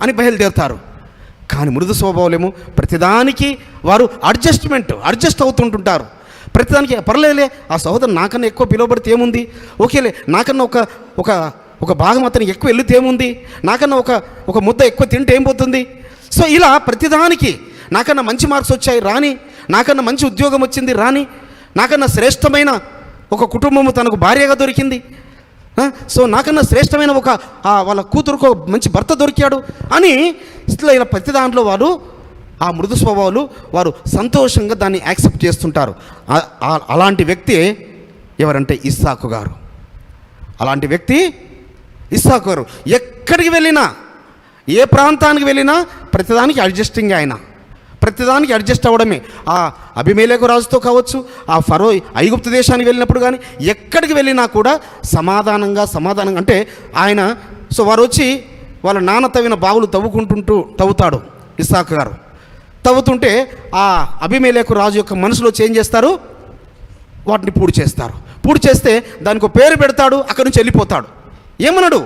అని బయలుదేరుతారు. కానీ మృదు స్వభావాలేమో ప్రతిదానికి వారు అడ్జస్ట్ అవుతుంటుంటారు. ప్రతిదానికి పర్లేదులే, ఆ సహోదరు నాకన్నా ఎక్కువ పిలువబడితే ఏముంది, ఓకేలే నాకన్నా ఒక భాగం అతనికి ఎక్కువ వెళ్తే ఏముంది, నాకన్నా ఒక ముద్ద ఎక్కువ తింటే ఏం పోతుంది. సో ఇలా ప్రతిదానికి నాకన్నా మంచి మార్క్స్ వచ్చాయి రాని, నాకన్నా మంచి ఉద్యోగం వచ్చింది రాని, నాకన్నా శ్రేష్టమైన ఒక కుటుంబము తనకు భార్యగా దొరికింది, సో నాకన్నా శ్రేష్టమైన వాళ్ళ కూతురుకు మంచి భర్త దొరికాడు అని ఇలా ప్రతి దాంట్లో వారు ఆ మృదు స్వభావాలు వారు సంతోషంగా దాన్ని యాక్సెప్ట్ చేస్తుంటారు. అలాంటి వ్యక్తి ఎవరంటే ఇస్సాకు గారు. అలాంటి వ్యక్తి ఇస్సాకు గారు. ఎక్కడికి వెళ్ళినా, ఏ ప్రాంతానికి వెళ్ళినా ప్రతిదానికి అడ్జస్టింగ్, ఆయన ప్రతిదానికి అడ్జస్ట్ అవ్వడమే. ఆ అబీమెలెకు రాజుతో కావచ్చు, ఆ ఫరో ఐగుప్తు దేశానికి వెళ్ళినప్పుడు కానీ ఎక్కడికి వెళ్ళినా కూడా సమాధానంగా అంటే ఆయన. సో వారు వచ్చి వాళ్ళ నాన్న తవ్విన బావులు తవ్వుతాడు ఇస్సాకు గారు. తవ్వుతుంటే ఆ అబీమెలెకు రాజు యొక్క మనసులో చేంజ్ చేస్తారు, వాటిని పూడి చేస్తారు. పూడి చేస్తే దానికి ఒక పేరు పెడతాడు, అక్కడి నుంచి వెళ్ళిపోతాడు. ఏమన్నాడు,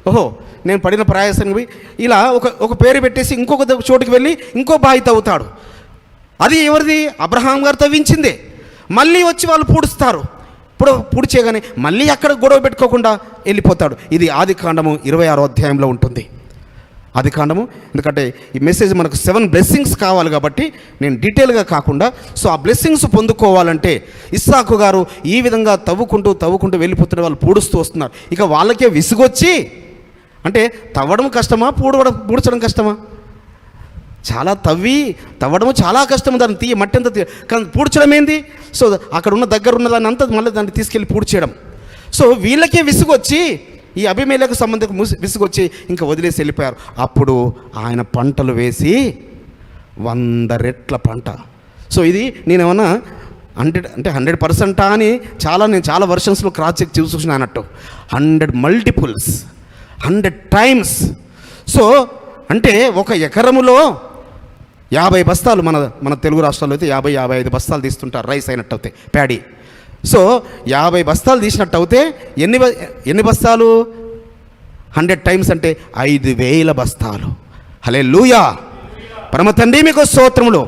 ఓహో నేను పడిన ప్రయాసానికి పోయి ఇలా ఒక పేరు పెట్టేసి ఇంకొక చోటుకి వెళ్ళి ఇంకో బావి తవ్వుతాడు. అది ఎవరిది? అబ్రహాం గారు తవ్వించిందే. మళ్ళీ వచ్చి వాళ్ళు పూడుస్తారు. పూడి చేయగానే మళ్ళీ అక్కడ గొడవ పెట్టుకోకుండా వెళ్ళిపోతాడు. ఇది ఆదికాండము 26వ అధ్యాయంలో ఉంటుంది. ఆదికాండము, ఎందుకంటే ఈ మెసేజ్ మనకు 7 బ్లెస్సింగ్స్ కావాలి కాబట్టి నేను డీటెయిల్గా కాకుండా, సో ఆ బ్లెస్సింగ్స్ పొందుకోవాలంటే ఇస్సాకు గారు ఈ విధంగా తవ్వుకుంటూ వెళ్ళిపోతున్న వాళ్ళు పూడుస్తూ వస్తున్నారు. ఇక వాళ్ళకే విసుగొచ్చి, అంటే తవ్వడం కష్టమా, పూడ్చడం కష్టమా? చాలా తవ్వడము చాలా కష్టం, దాన్ని మట్టి అంతా కానీ పూడ్చడం ఏంది? సో అక్కడ ఉన్న దగ్గర ఉన్న దాన్ని అంతా మళ్ళీ దాన్ని తీసుకెళ్ళి పూడ్చేయడం. సో వీళ్ళకే విసుగొచ్చి, ఈ అబీమెలెకు సంబంధించి విసుగొచ్చి ఇంకా వదిలేసి వెళ్ళిపోయారు. అప్పుడు ఆయన పంటలు వేసి 100 రెట్ల పంట. సో ఇది నేనేమన్నా 100% అని నేను చాలా వర్షన్స్లో క్రాస్ చెక్ చూసిన అన్నట్టు 100 మల్టిపుల్స్, 100 టైమ్స్. సో అంటే ఒక ఎకరములో 50 బస్తాలు, మన తెలుగు రాష్ట్రాల్లో అయితే 50-55 బస్తాలు తీస్తుంటారు రైస్ అయినట్టు అవుతాయి, ప్యాడీ. సో 50 బస్తాలు తీసినట్టు అవుతే ఎన్ని బస్తాలు? 100 టైమ్స్ అంటే 5000 బస్తాలు. హల్లెలూయా! పరమ తండ్రి మీకు స్తోత్రములు,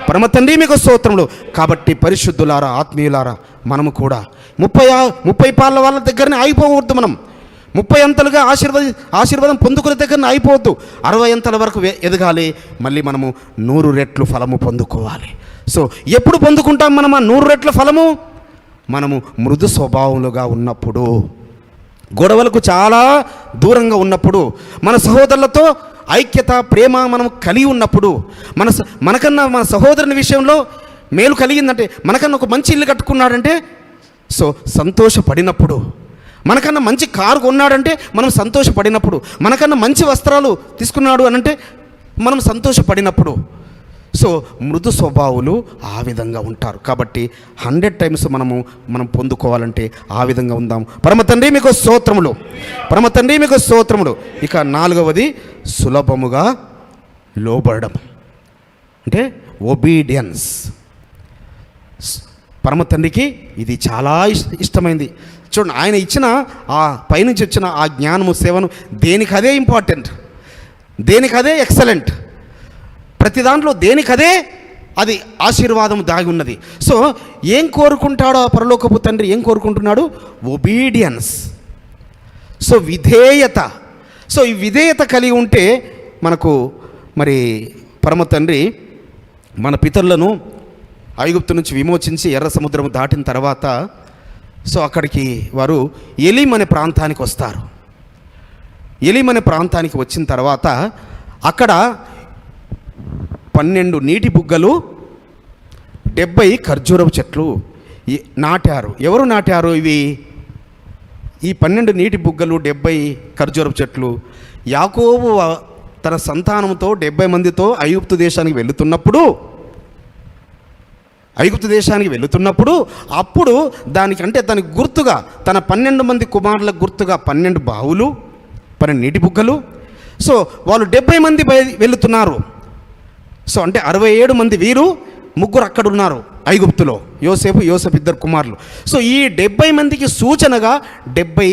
పరమ తండ్రి మీకు స్తోత్రములు. కాబట్టి పరిశుద్ధులారా, ఆత్మీయులారా, మనము కూడా 30 పాళ్ళ వాళ్ళ దగ్గరనే ఆగిపోకూడదు. మనం 30 అంతలుగా ఆశీర్వాదం పొందుకునే దగ్గర అయిపోవద్దు. 60 అంతల వరకు ఎదగాలి. మళ్ళీ మనము 100 రెట్లు ఫలము పొందుకోవాలి. సో ఎప్పుడు పొందుకుంటాం మనం ఆ 100 రెట్ల ఫలము? మనము మృదు స్వభావములుగా ఉన్నప్పుడు, గొడవలకు చాలా దూరంగా ఉన్నప్పుడు, మన సహోదరులతో ఐక్యత, ప్రేమ మనం కలిగి ఉన్నప్పుడు, మనకన్నా మన సహోదరుని విషయంలో మేలు కలిగిందంటే, మనకన్నా ఒక మంచి ఇల్లు కట్టుకున్నాడంటే సో సంతోషపడినప్పుడు, మనకన్నా మంచి కారు కొన్నాడంటే మనం సంతోషపడినప్పుడు, మనకన్నా మంచి వస్త్రాలు తీసుకున్నాడు అనంటే మనం సంతోషపడినప్పుడు, సో మృదు స్వభావులు ఆ విధంగా ఉంటారు. కాబట్టి 100 టైమ్స్ మనం పొందుకోవాలంటే ఆ విధంగా ఉందాం. పరమ తండ్రి మీకు స్తోత్రములు, పరమ తండ్రి మీకు స్తోత్రములు. ఇక 4వది సులభముగా లోబడడం, అంటే ఒబీడియన్స్. పరమ తండ్రికి ఇది చాలా ఇష్టమైంది. చూడండి, ఆయన ఇచ్చిన ఆ పైనుంచి వచ్చిన ఆ జ్ఞానము, సేవను దేనికదే ఇంపార్టెంట్, దేనికదే ఎక్సలెంట్, ప్రతి దాంట్లో దేనికదే అది ఆశీర్వాదం దాగి ఉన్నది. సో ఏం కోరుకుంటాడో ఆ పరలోకపు తండ్రి, ఏం కోరుకుంటున్నాడు? ఒబీడియన్స్. సో విధేయత. సో ఈ విధేయత కలిగి ఉంటే మనకు మరి పరమ తండ్రి మన పితరులను ఐగుప్తు నుంచి విమోచించి ఎర్ర సముద్రం దాటిన తర్వాత సో అక్కడికి వారు ఎలీం అనే ప్రాంతానికి వస్తారు. ఎలీం అనే ప్రాంతానికి వచ్చిన తర్వాత అక్కడ 12 నీటి బుగ్గలు 70 ఖర్జూరపు చెట్లు నాటారు. ఎవరు నాటారు ఇవి? ఈ 12 నీటి బుగ్గలు 70 ఖర్జూరపు చెట్లు యాకోబు తన సంతానంతో 70 మందితో ఐగుప్తు దేశానికి వెళుతున్నప్పుడు అప్పుడు దానికంటే దానికి గుర్తుగా తన 12 మంది కుమారులకు గుర్తుగా 12 బావులు, 12 నీటి బుగ్గలు. సో వాళ్ళు 70 మంది వెళుతున్నారు. సో అంటే 67 మంది వీరు, 3 అక్కడ ఉన్నారు ఐగుప్తులో, యోసేపు 2 కుమారులు. సో ఈ 70 మందికి సూచనగా 70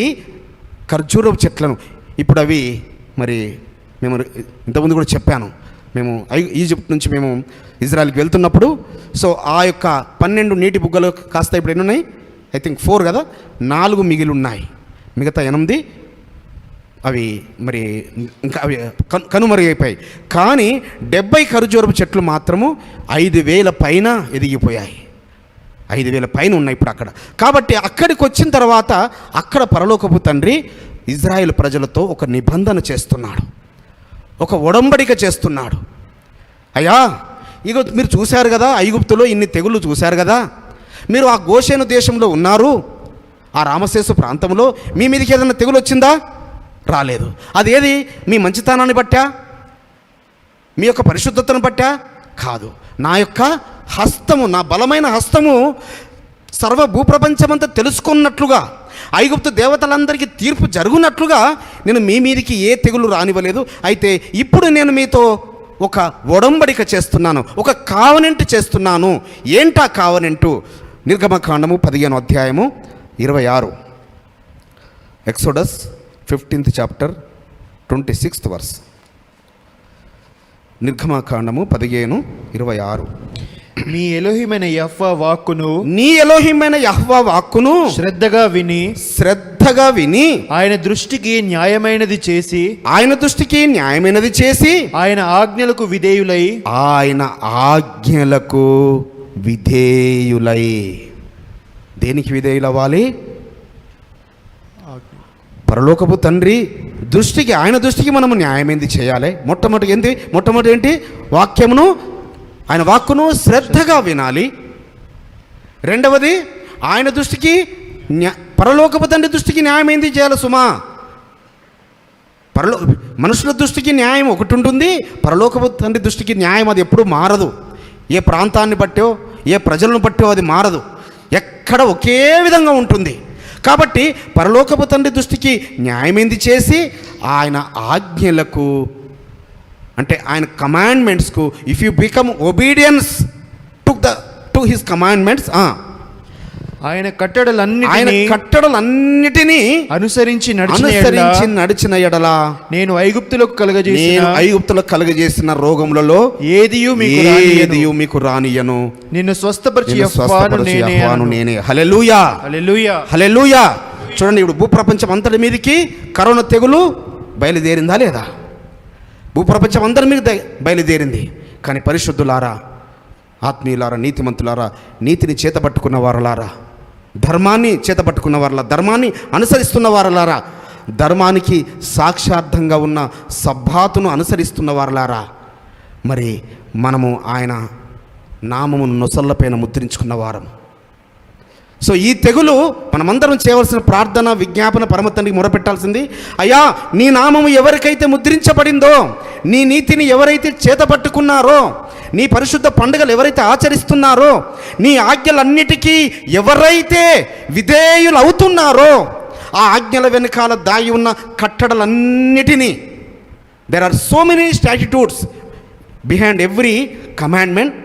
ఖర్జూరపు చెట్లను, ఇప్పుడు అవి మరి మేము ఇంతకుముందు కూడా చెప్పాను, మేము ఈజిప్ట్ నుంచి మేము ఇజ్రాయెల్కి వెళ్తున్నప్పుడు సో ఆ యొక్క 12 నీటి బుగ్గలు కాస్త ఇప్పుడు ఎన్ని ఉన్నాయి? ఐ థింక్ 4 కదా, 4 మిగిలి ఉన్నాయి. మిగతా 8 అవి మరి ఇంకా అవి కనుమరుగైపోయాయి. కానీ 70 ఖర్జూరపు చెట్లు మాత్రము 5,000 పైన ఎదిగిపోయాయి. 5,000 పైన ఉన్నాయి ఇప్పుడు అక్కడ. కాబట్టి అక్కడికి వచ్చిన తర్వాత అక్కడ పరలోకపు తండ్రి ఇజ్రాయెల్ ప్రజలతో ఒక నిబంధన చేస్తున్నాడు, ఒక ఒడంబడిక చేస్తున్నాడు. అయ్యా, ఇగో మీరు చూశారు కదా, ఐగుప్తులో ఇన్ని తెగుళ్ళు చూశారు కదా, మీరు ఆ గోషేను దేశంలో ఉన్నారు, ఆ రామశేషు ప్రాంతంలో మీ మీదకి ఏదైనా తెగులు వచ్చిందా? రాలేదు. అదేది? మీ మంచితనాన్ని బట్టా, మీ యొక్క పరిశుద్ధతను బట్టా? కాదు. నా యొక్క హస్తము, నా బలమైన హస్తము సర్వ భూప్రపంచమంతా తెలుసుకున్నట్లుగా, ఐగుప్తు దేవతలందరికీ తీర్పు జరుగునట్లుగా నేను మీ మీదికి ఏ తెగులు రానివ్వలేదు. అయితే ఇప్పుడు నేను మీతో ఒక ఒడంబడిక చేస్తున్నాను, ఒక కావనెంట్ చేస్తున్నాను. ఏంటా కావనెంటు? నిర్గమకాండము 15వ అధ్యాయము 26, exodus 15th chapter 26th verse. నిర్గమకాండము 15:26. మీ ఎలోహిమైన యెహోవా వాక్కును, నీ ఎలోహిమైన యెహోవా వాక్కును శ్రద్ధగా విని ఆయన దృష్టికి న్యాయమైనది చేసి ఆయన ఆజ్ఞలకు విధేయులై. దేనికి విధేయులవ్వాలి? పరలోకపు తండ్రి దృష్టికి, ఆయన దృష్టికి మనము న్యాయమైంది చేయాలి. మొట్టమొదటి ఏంటి? వాక్యమును, ఆయన వాక్కును శ్రద్ధగా వినాలి. రెండవది, ఆయన దృష్టికి పరలోకపు తండ్రి దృష్టికి న్యాయమైంది చేయాలి. సుమా, మనుషుల దృష్టికి న్యాయం ఒకటి ఉంటుంది, పరలోకపు తండ్రి దృష్టికి న్యాయం అది ఎప్పుడూ మారదు. ఏ ప్రాంతాన్ని బట్టో, ఏ ప్రజలను బట్టో అది మారదు, ఎక్కడ ఒకే విధంగా ఉంటుంది. కాబట్టి పరలోకపు తండ్రి దృష్టికి న్యాయమైంది చేసి ఆయన ఆజ్ఞలకు, అంటే ఆయన కమాండ్మెంట్స్కు, if you become obedience to his commandments, ఆయన కట్టడలన్నిటినీ అనుసరించి నడిచిన ఎడల నేను ఐగుప్తులకు కలుగజేసిన రోగములలో ఏదియు మీకు రానియను, నిన్ను స్వస్థపరిచి యెహోవాను నేనే. హల్లెలూయా, హల్లెలూయా. చూడండి, ఇప్పుడు భూప్రపంచం అంతటి మీదకి కరోనా తెగులు బయలుదేరిందా లేదా? భూప్రపంచం అందరి మీద బయలుదేరింది. కానీ పరిశుద్ధులారా, ఆత్మీయులారా, నీతిమంతులారా, నీతిని చేతపట్టుకున్న వారలారా, ధర్మాన్ని చేతపట్టుకున్న వారలా, ధర్మాన్ని అనుసరిస్తున్న వారలారా, ధర్మానికి సాక్షార్థంగా ఉన్న సబ్బాతును అనుసరిస్తున్న వారలారా, మరి మనము ఆయన నామమును నొసళ్ళపైన ముద్రించుకున్న వారం. సో ఈ తెగులు మనమందరం చేయవలసిన ప్రార్థన, విజ్ఞాపన, పరమ తండ్రికి మొరపెట్టాల్సింది. అయ్యా, నీ నామము ఎవరికైతే ముద్రించబడిందో, నీ నీతిని ఎవరైతే చేతపట్టుకున్నారో, నీ పరిశుద్ధ పండుగలు ఎవరైతే ఆచరిస్తున్నారో, నీ ఆజ్ఞలన్నిటికీ ఎవరైతే విధేయులు అవుతున్నారో, ఆ ఆజ్ఞల వెనకాల దాగి ఉన్న కట్టడలన్నిటినీ, there are so many statutes behind every commandment.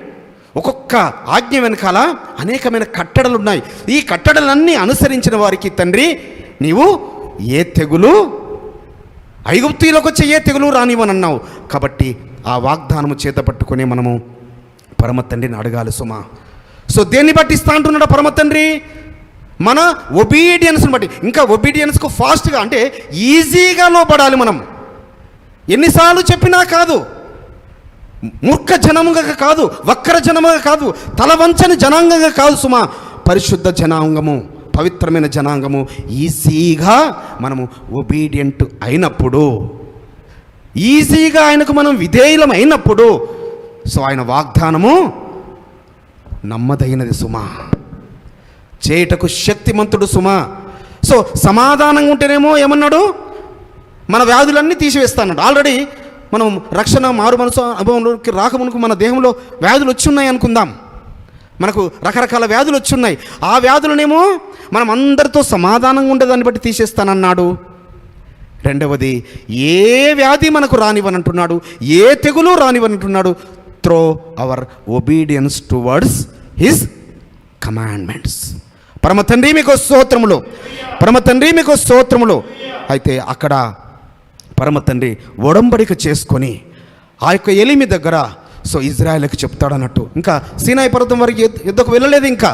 ఒక్కొక్క ఆజ్ఞ వెనకాల అనేకమైన కట్టడలు ఉన్నాయి. ఈ కట్టడలన్నీ అనుసరించిన వారికి తండ్రి నీవు ఏ తెగులు, ఐగుప్తీలోకి వచ్చే ఏ తెగులు రానివ్వనన్నావు. కాబట్టి ఆ వాగ్దానము చేత పట్టుకునే మనము పరమ తండ్రిని అడగాలి సుమా. సో దేన్ని బట్టి ఇస్తా అంటున్నాడు పరమ తండ్రి? మన ఒబీడియన్స్ని బట్టి. ఇంకా ఒబీడియన్స్కు ఫాస్ట్గా, అంటే ఈజీగా లోపడాలి మనం. ఎన్నిసార్లు చెప్పినా కాదు, మూర్ఖ జనముగా కాదు, వక్ర జనముగా కాదు, తలవంచని జనాంగంగా కాదు సుమా, పరిశుద్ధ జనాంగము, పవిత్రమైన జనాంగము. ఈజీగా మనము ఒబీడియంట్ అయినప్పుడు, ఈజీగా ఆయనకు మనం విధేయులం అయినప్పుడు, సో ఆయన వాగ్దానము నమ్మదగినది సుమా, చేయుటకు శక్తిమంతుడు సుమా. సో సమాధానంగా ఉంటేనేమో ఏమన్నాడు, మన వ్యాధులన్నీ తీసివేస్తాడు. ఆల్రెడీ మనం రక్షణ మారు మనసు అనుభవంలోకి రాకమునుకు మన దేహంలో వ్యాధులు వచ్చి ఉన్నాయి అనుకుందాం, మనకు రకరకాల వ్యాధులు వచ్చి ఉన్నాయి. ఆ వ్యాధులనేమో మనం అందరితో సమాధానంగా ఉండేదాన్ని బట్టి తీసేస్తానన్నాడు. రెండవది, ఏ వ్యాధి మనకు రానివ్వనంటున్నాడు, ఏ తెగులు రానివ్వనంటున్నాడు. Through our obedience towards his commandments. పరమ తండ్రి మీకు స్తోత్రములు, పరమ తండ్రి మీకు స్తోత్రములు. అయితే అక్కడ పరమ తండ్రి ఒడంబడిక చేసుకొని ఆ యొక్క ఎలిమి దగ్గర సో ఇజ్రాయెల్కి చెప్తాడన్నట్టు. ఇంకా సీనాయి పర్వతం వరకు యుద్ధకు వెళ్ళలేదు, ఇంకా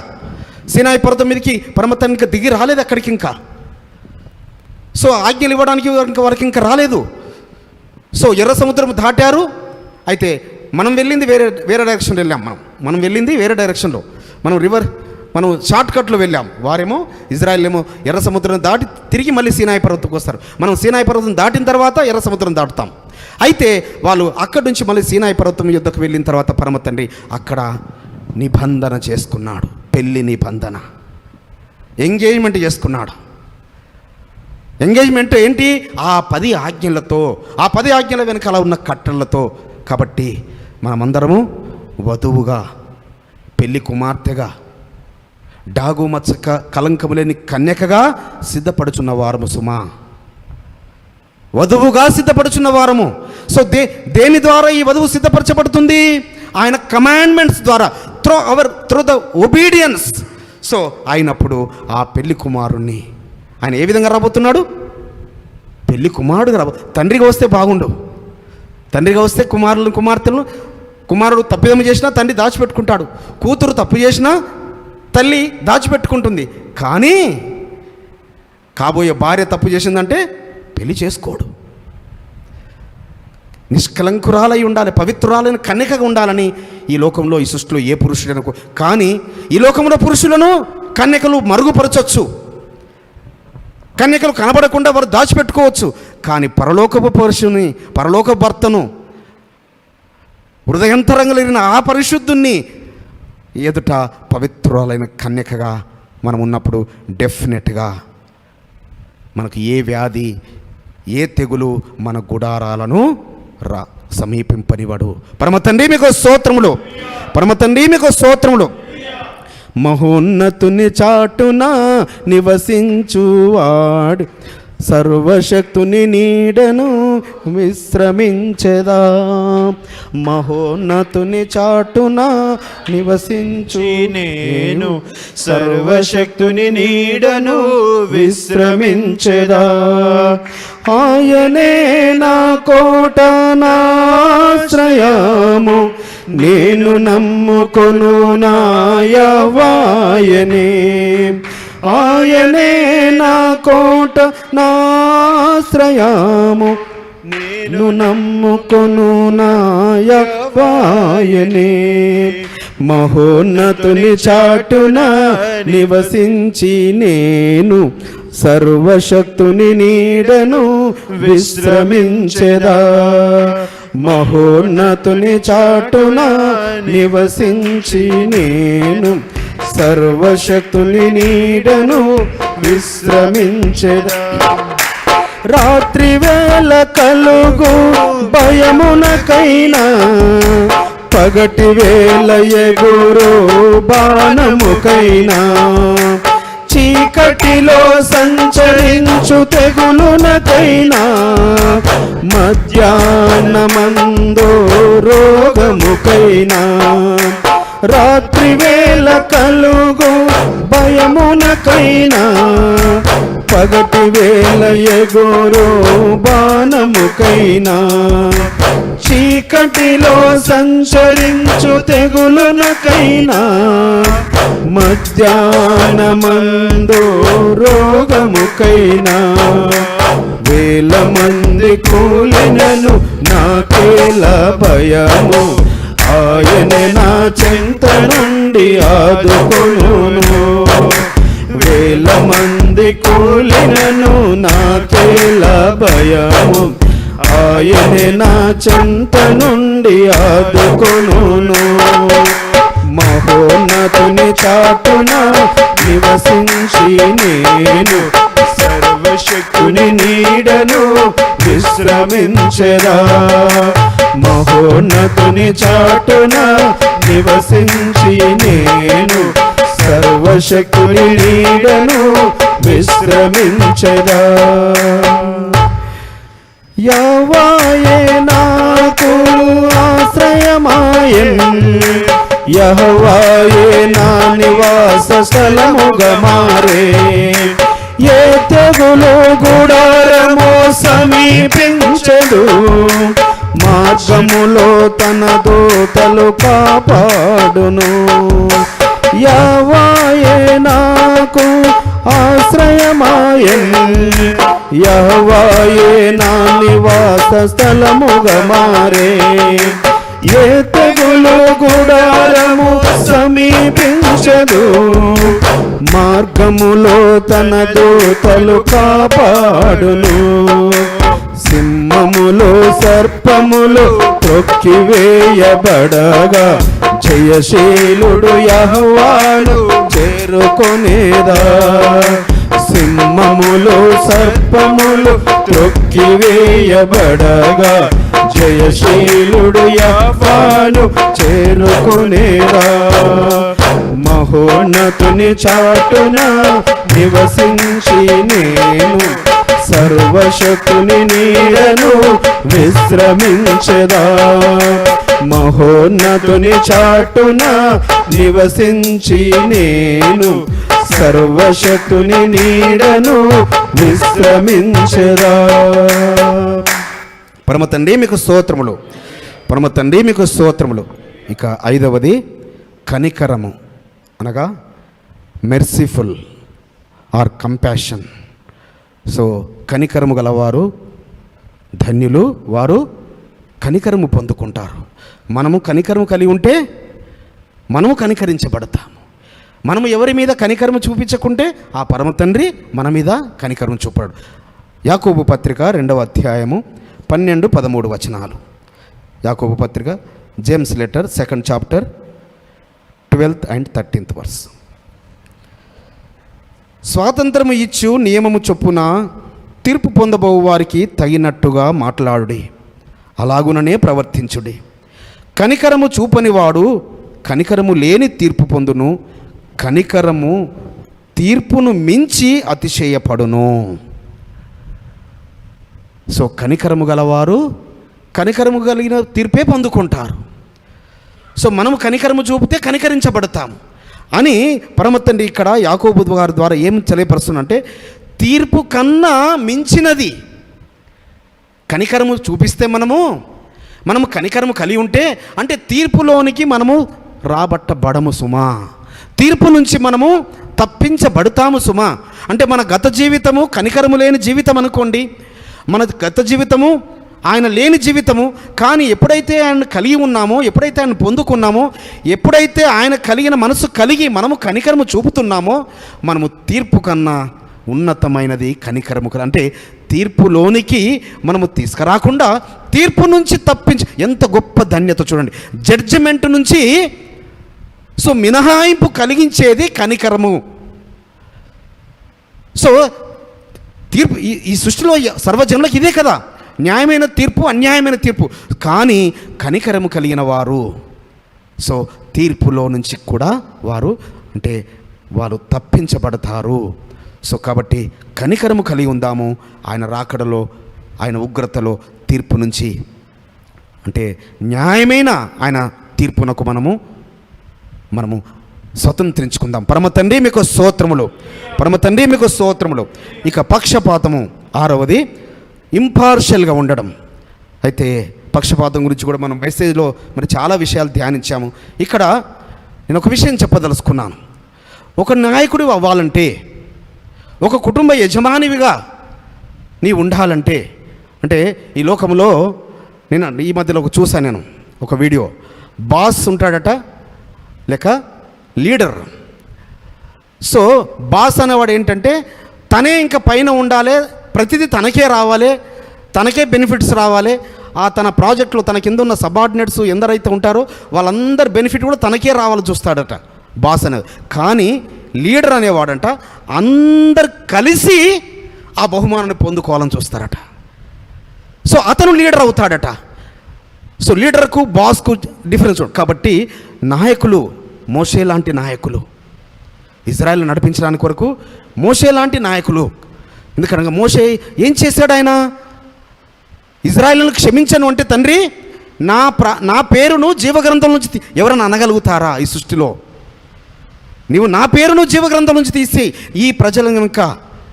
సీనాయి పర్వతం మీదకి పరమ తండ్రి ఇంకా దిగి రాలేదు అక్కడికి. ఇంకా సో ఆజ్ఞలు ఇవ్వడానికి వరకు ఇంకా రాలేదు. సో ఎర్ర సముద్రం దాటారు. అయితే మనం వెళ్ళింది వేరే డైరెక్షన్లో వెళ్ళాం. మనం వెళ్ళింది వేరే డైరెక్షన్లో, మనం షార్ట్ కట్లో వెళ్ళాం. వారేమో ఇజ్రాయెల్ ఏమో ఎర్ర సముద్రం దాటి తిరిగి మళ్ళీ సీనాయి పర్వతంకి వస్తారు. మనం సీనాయి పర్వతం దాటిన తర్వాత ఎర్ర సముద్రం దాటుతాం. అయితే వాళ్ళు అక్కడి నుంచి మళ్ళీ సీనాయి పర్వతం యుద్ధకు వెళ్ళిన తర్వాత పరమ తండ్రి అక్కడ నిబంధన చేసుకున్నాడు, పెళ్లి నిబంధన, ఎంగేజ్మెంట్ చేసుకున్నాడు. ఎంగేజ్మెంట్ ఏంటి? ఆ 10 ఆజ్ఞలతో, ఆ 10 ఆజ్ఞల వెనకాల ఉన్న కట్టలతో. కాబట్టి మనమందరము వధువుగా, పెళ్లి కుమార్తెగా, డాగు మచ్చక కలంకము లేని కన్యకగా సిద్ధపడుచున్న వారము సుమా, వధువుగా సిద్ధపడుచున్న వారము. సో దేని ద్వారా ఈ వధువు సిద్ధపరచబడుతుంది? ఆయన కమాండ్మెంట్స్ ద్వారా, త్రూ ద ఒబీడియన్స్. సో అయినప్పుడు ఆ పెళ్లి కుమారుణ్ణి ఆయన ఏ విధంగా రాబోతున్నాడు? పెళ్లి కుమారుడుగా తండ్రిగా వస్తే బాగుండు. తండ్రిగా వస్తే కుమారుడు తప్పిదము చేసినా తండ్రి దాచిపెట్టుకుంటాడు, కూతురు తప్పు చేసినా తల్లి దాచిపెట్టుకుంటుంది. కానీ కాబోయే భార్య తప్పు చేసిందంటే పెళ్లి చేసుకోడు. నిష్కలంకురాలై ఉండాలి, పవిత్రురాలైన కన్యకగా ఉండాలని ఈ లోకంలో, ఈ సృష్టిలో ఏ పురుషుడనుకో. కానీ ఈ లోకంలో పురుషులను కన్యకలు మరుగుపరచవచ్చు, కన్యకలు కనబడకుండా వారు దాచిపెట్టుకోవచ్చు. కానీ పరలోకపు పురుషుని, పరలోక భర్తను, హృదయంతరంగలిగిన ఆ పరిశుద్ధుణ్ణి ఎదుట పవిత్రురాలైన కన్యకగా మనం ఉన్నప్పుడు డెఫినెట్గా మనకు ఏ వ్యాధి, ఏ తెగులు మన గుడారాలను సమీపింపనివాడు. పరమ తండ్రి మీకు స్తోత్రములు, పరమ తండ్రి మీకు స్తోత్రములు. మహోన్నతుని చాటున నివసించువాడు, సర్వశక్తుని నీడను విశ్రమించెదా. మహోన్నతుని చాటున నివసించి నేను, సర్వశక్తుని నీడను విశ్రమించెదా. ఆయనే నా కోట, నా ఆశ్రయము, నేను నమ్ముకొను నా యెహోవాయనే. ఆయనే నా కోట, నా ఆశ్రయము, నేను నమ్ముకొను నా యెహోవాయనే. మహోన్నతుని చాటున నివసించి నేను, సర్వశక్తుని నీడను విశ్రమించెదా. మహోన్నతుని చాటున నివసించి నేను, సర్వశక్తుని నీడను విశ్రమించెదా. రాత్రి వేళ కలుగు భయమునకైనా, పగటి వేళ ఎగురు బాణముకైనా, చీకటిలో సంచరించు తెగులునకైనా, మధ్యాహ్నమందు రోగముకైనా, రాత్రి వేళ కలుగు భయమునకైనా, పగటి వేళ ఎగురు బాణముకైనా, చీకటిలో సంచరించు తెగులునకైనా, మధ్యాహ్నమందు రోగముకైనా, వేల మంది కూలినను నాకేలా భయము, ఆయనే నా చెంత నుండి ఆదుకొనును. వేల మంది కూలినను నాకేలా భయము, ఆయనే నా చెంత నుండి ఆదుకొనును. మహోన్నతుని చాటున నివసించి నేను సర్వశక్తుని నీడను విశ్రమించెదా. మహోన్నతుని చాటున నివసించి నేను సర్వశక్తుని నీడను విశ్రమించెదా. యెహోవాయే నాకు ఆశ్రయమాయెన్, యెహోవాయే నా నివాస స్థలముగా మారే. ఏ తెగులు గుడారము సమీపించదు, మార్గములో తన దూతలు కాపాడును. యెహోవాయే నాకు ఆశ్రయమాయెన్, యెహోవాయే నా నివాస స్థలముగా మారే. ఏ తెగులు గుడారము సమీపించదు, మార్గములో తన దూతలు కాపాడును. సింహములు సర్పములు త్రొక్కివేయబడగా జయశీలుడు యెహోవాను చేరుకొనేదా. సింహములు సర్పములు త్రొక్కివేయబడగా జయశీలుడు యెహోవాను చేరుకొనేదా. మహోన్నతుని చాటున నివసించి నేను సర్వశక్తుని నీడను విశ్రమించెదా. మహోన్నతుని చాటున నివసించి నేను సర్వశక్తుని నీడను విశ్రమించెదా. పరమ తండ్రి మీకు స్తోత్రములు, పరమ తండ్రి మీకు స్తోత్రములు. ఇక ఐదవది కనికరము, అనగా మెర్సిఫుల్ ఆర్ కంపాషన్. సో కనికరము గలవారు ధన్యులు, వారు కనికరము పొందుకుంటారు. మనము కనికరము కలిగి ఉంటే మనము కనికరించబడతాము. మనము ఎవరి మీద కనికరము చూపించకుంటే ఆ పరమ తండ్రి మన మీద కనికరము చూపాడు. యాకోబు పత్రిక 2వ అధ్యాయము 12-13 వచనాలు. యాకోబు పత్రిక, James letter 2nd chapter 12th and 13th verse. స్వాతంత్రము ఇచ్చు నియమము చొప్పున తీర్పు పొందబో వారికి తగినట్టుగా మాట్లాడుడి, అలాగుననే ప్రవర్తించుడి. కనికరము చూపనివాడు కనికరము లేని తీర్పు పొందును, కనికరము తీర్పును మించి అతిశయపడును. సో కనికరము గలవారు కనికరము కలిగిన తీర్పే పొందుకుంటారు. సో మనము కనికరము చూపితే కనికరించబడతాము అని పరమ తండ్రి ఇక్కడ యాకోబు గారి ద్వారా ఏం తెలియపరుస్తుందంటే, తీర్పు కన్నా మించినది కనికరము చూపిస్తే మనము కనికరము కలిగి ఉంటే అంటే తీర్పులోనికి మనము రాబట్టబడము సుమా, తీర్పు నుంచి మనము తప్పించబడతాము సుమా. అంటే మన గత జీవితము కనికరము లేని జీవితం అనుకోండి, మన గత జీవితము ఆయన లేని జీవితము. కానీ ఎప్పుడైతే ఆయన కలిగి ఉన్నామో, ఎప్పుడైతే ఆయన పొందుకున్నామో, ఎప్పుడైతే ఆయన కలిగిన మనసు కలిగి మనము కనికరము చూపుతున్నామో, మనము తీర్పు కన్నా ఉన్నతమైనది కనికరము. అంటే తీర్పులోనికి మనము తీసుకురాకుండా తీర్పు నుంచి తప్పించి, ఎంత గొప్ప ధన్యత చూడండి. జడ్జిమెంట్ నుంచి సో మినహాయింపు కలిగించేది కనికరము. సో తీర్పు ఈ సృష్టిలో సర్వజనులకు ఇదే కదా, న్యాయమైన తీర్పు, అన్యాయమైన తీర్పు. కానీ కనికరము కలిగిన వారు సో తీర్పులో నుంచి కూడా వారు అంటే వారు తప్పించబడతారు. సో కాబట్టి కనికరము కలిగి ఉందాము. ఆయన రాకడలో, ఆయన ఉగ్రతలో, తీర్పు నుంచి అంటే న్యాయమైన ఆయన తీర్పునకు మనము స్వతంత్రించుకుందాం. పరమ తండ్రి మీకు స్తోత్రములు, పరమ తండ్రి మీకు స్తోత్రములు. ఇక పక్షపాతము, 6వది ఇంపార్షియల్గా ఉండడం. అయితే పక్షపాతం గురించి కూడా మనం మెసేజ్లో మరి చాలా విషయాలు ధ్యానించాము. ఇక్కడ నేను ఒక విషయం చెప్పదలుచుకున్నాను. ఒక నాయకుడు అవ్వాలంటే, ఒక కుటుంబ యజమానివిగా నీ ఉండాలంటే అంటే ఈ లోకంలో నేను ఈ మధ్యలో చూసాను నేను ఒక వీడియో. బాస్ ఉంటాడట లేక లీడర్. సో బాస్ అనేవాడు ఏంటంటే తనే ఇంకా పైన ఉండాలి, ప్రతిదీ తనకే రావాలి, తనకే బెనిఫిట్స్ రావాలి. ఆ తన ప్రాజెక్టులో తన కింద ఉన్న సబార్డినేట్స్ ఎందరైతే ఉంటారో వాళ్ళందరి బెనిఫిట్ కూడా తనకే రావాలని చూస్తాడట బాస్ అనేది. కానీ లీడర్ అనేవాడంట అందరు కలిసి ఆ బహుమానాన్ని పొందుకోవాలని చూస్తారట. సో అతను లీడర్ అవుతాడట. సో లీడర్కు బాస్కు డిఫరెన్స్. కాబట్టి నాయకులు మోషే లాంటి నాయకులు, ఇజ్రాయెల్ నడిపించడానికి వరకు మోషే లాంటి నాయకులు. ఎందుకనగా మోషే ఏం చేశాడు? ఆయన ఇజ్రాయెల్ను క్షమించను అంటే తండ్రి నా పేరును జీవగ్రంథం నుంచి ఎవరైనా అనగలుగుతారా ఈ సృష్టిలో? నీవు నా పేరును జీవగ్రంథం నుంచి తీసి ఈ ప్రజలను కనుక,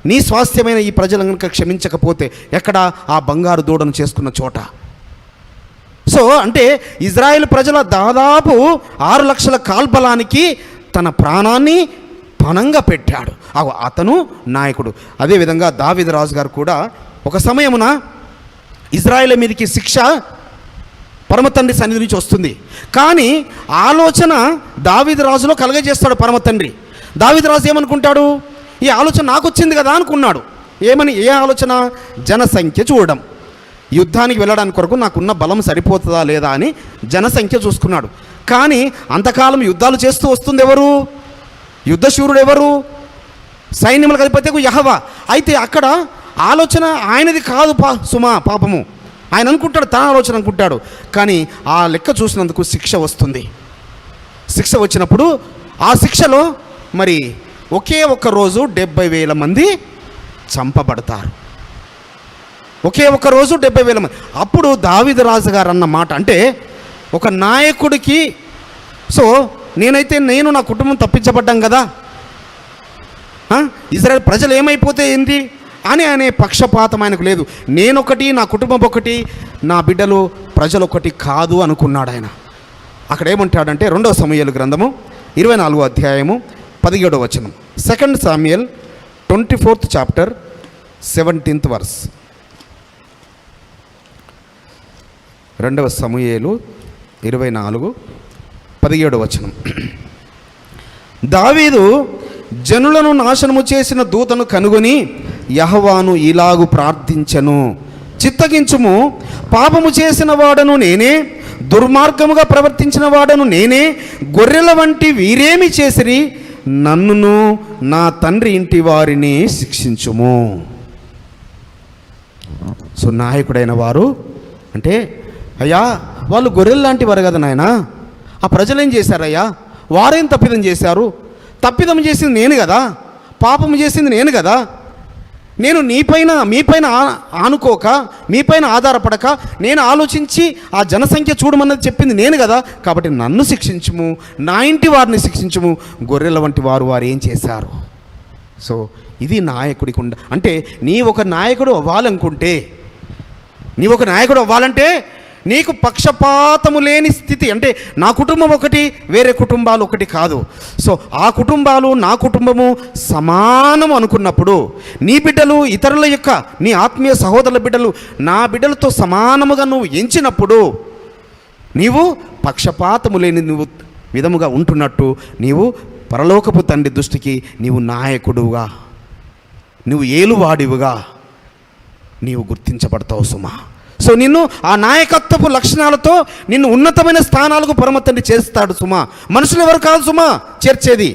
నీ స్వాస్థ్యమైన ఈ ప్రజలను కనుక క్షమించకపోతే ఎక్కడ? ఆ బంగారు దూడను చేసుకున్న చోట. సో అంటే ఇజ్రాయెల్ ప్రజల దాదాపు 6 లక్షల కాల్బలానికి తన ప్రాణాన్ని పణంగా పెట్టాడు. అతను నాయకుడు. అదేవిధంగా దావీదు రాజు గారు కూడా ఒక సమయమున ఇజ్రాయెల్ మీదకి శిక్ష పరమ తండ్రి సన్నిధి నుంచి వస్తుంది. కానీ ఆలోచన దావీదు రాజులో కలగజేస్తాడు పరమ తండ్రి. దావీదు రాజు ఏమనుకుంటాడు? ఈ ఆలోచన నాకు వచ్చింది కదా అనుకున్నాడు. ఏ ఆలోచన? జనసంఖ్య చూడడం. యుద్ధానికి వెళ్ళడానికి కొరకు నాకున్న బలం సరిపోతుందా లేదా అని జనసంఖ్య చూసుకున్నాడు. కానీ అంతకాలం యుద్ధాలు చేస్తూ వస్తుంది ఎవరు? యుద్ధశూరుడు ఎవరు? సైన్యములకు అధిపతి యెహోవా. అయితే అక్కడ ఆలోచన ఆయనది కాదు పాపము. ఆయన అనుకుంటాడు, తన ఆలోచన అనుకుంటాడు. కానీ ఆ లెక్క చూసినందుకు శిక్ష వస్తుంది. శిక్ష వచ్చినప్పుడు ఆ శిక్షలో మరి ఒకే ఒక్క రోజు 70,000 మంది చంపబడతారు. ఒకే ఒక్క రోజు 70,000 మంది. అప్పుడు దావీదు రాజు గారు అన్న మాట అంటే ఒక నాయకుడికి, సో నేను నా కుటుంబం తప్పించబడ్డాం కదా, ఇజ్రాయెల్ ప్రజలు ఏమైపోతే ఏంటి అని అనే పక్షపాతం ఆయనకు లేదు. నేనొకటి, నా కుటుంబం ఒకటి, నా బిడ్డలు ప్రజలు ఒకటి కాదు అనుకున్నాడు ఆయన. అక్కడ ఏమంటాడంటే 2వ సమూయేలు గ్రంథము 24వ అధ్యాయము 17వ వచనం. 2 Samuel 24th chapter 17th verse. 2వ సమూయేలు 24:17 వచనం. దావీదు జనులను నాశనము చేసిన దూతను కనుగొని యెహోవాను ఇలాగు ప్రార్థించెను, చిత్తగించుము, పాపము చేసిన వాడను నేనే, దుర్మార్గముగా ప్రవర్తించిన వాడను నేనే, గొర్రెల వంటి వీరేమి చేసిరి, నన్నును నా తండ్రి ఇంటి వారిని శిక్షించుము. సో నాయకుడైన వారు అంటే, అయ్యా వాళ్ళు గొర్రెలు లాంటి వారు కదా నాయనా, ఆ ప్రజలు ఏం చేశారయ్యా? వారేం తప్పిదం చేశారు? తప్పిదం చేసింది నేను కదా, పాపం చేసింది నేను కదా. నేను మీపైన ఆనుకోక, మీపైన ఆధారపడక, నేను ఆలోచించి ఆ జనసంఖ్య చూడమన్నది చెప్పింది నేను కదా. కాబట్టి నన్ను శిక్షించుము, నా ఇంటి వారిని శిక్షించుము. గొర్రెల వంటి వారు ఏం చేశారు? సో ఇది నాయకుడికి అంటే నీ ఒక నాయకుడు అవ్వాలంటే నీకు పక్షపాతము లేని స్థితి. అంటే నా కుటుంబం ఒకటి, వేరే కుటుంబాలు ఒకటి కాదు. సో ఆ కుటుంబాలు, నా కుటుంబము సమానం అనుకున్నప్పుడు, నీ బిడ్డలు ఇతరుల యొక్క, నీ ఆత్మీయ సహోదరుల బిడ్డలు నా బిడ్డలతో సమానముగా నువ్వు ఎంచినప్పుడు, నీవు పక్షపాతము లేని విధముగా ఉంటున్నట్టు నీవు పరలోకపు తండ్రి దృష్టికి నీవు నాయకుడుగా, నువ్వు ఏలువాడివుగా నీవు గుర్తించబడతావు సుమా. సో నిన్ను ఆ నాయకత్వపు లక్షణాలతో నిన్ను ఉన్నతమైన స్థానాలకు పరమ తండ్రి చేస్తాడు సుమా. మనుషులు ఎవరు కాదు సుమా చేర్చేది,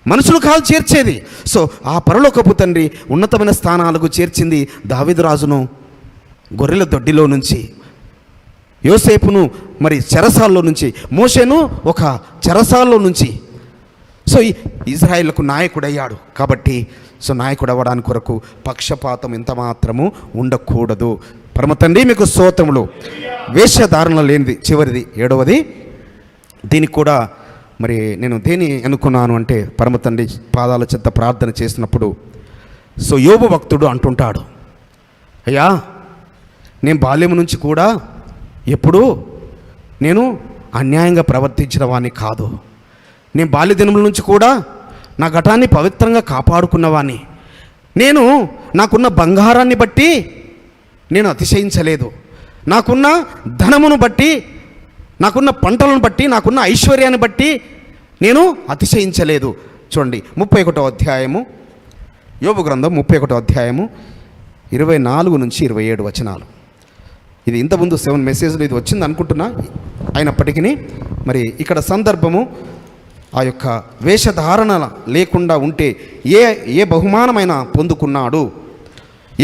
మనుషులు కాదు చేర్చేది. సో ఆ పరలోకపు తండ్రి ఉన్నతమైన స్థానాలకు చేర్చింది దావీదు రాజును గొర్రెల దొడ్డిలో నుంచి, యోసేపును మరి చెరసాల్లో నుంచి, మోషేను ఒక చెరసాల్లో నుంచి. సో ఇజ్రాయేలుకు నాయకుడయ్యాడు. కాబట్టి సో నాయకుడు అవ్వడానికి కొరకు పక్షపాతం ఎంత మాత్రము ఉండకూడదు. పరమ తండ్రి మీకు స్తోత్రములు. వేషధారణ లేనిది చివరిది 7వది. దీనికి కూడా మరి నేను దేని అనుకున్నాను అంటే, పరమ తండ్రి పాదాల చెత్త ప్రార్థన చేసినప్పుడు సో యోబు భక్తుడు అంటుంటాడు, అయ్యా నేను బాల్యం నుంచి కూడా ఎప్పుడూ నేను అన్యాయంగా ప్రవర్తించిన వాడిని కాదు. నేను బాల్య దినముల నుంచి కూడా నా ఘటాన్ని పవిత్రంగా కాపాడుకున్నవాడిని. నేను నాకున్న బంగారాన్ని బట్టి నేను అతిశయించలేదు, నాకున్న ధనమును బట్టి, నాకున్న పంటలను బట్టి, నాకున్న ఐశ్వర్యాన్ని బట్టి నేను అతిశయించలేదు. చూడండి 31వ అధ్యాయము, యోబు గ్రంథం 31వ అధ్యాయము 24 నుంచి 27 వచనాలు. ఇది ఇంతకుముందు 7 మెసేజ్లు ఇది వచ్చింది అనుకుంటున్నా, అయినప్పటికీ మరి ఇక్కడ సందర్భము ఆ యొక్క వేషధారణ లేకుండా ఉంటే ఏ బహుమానమైనా పొందుకున్నాడు,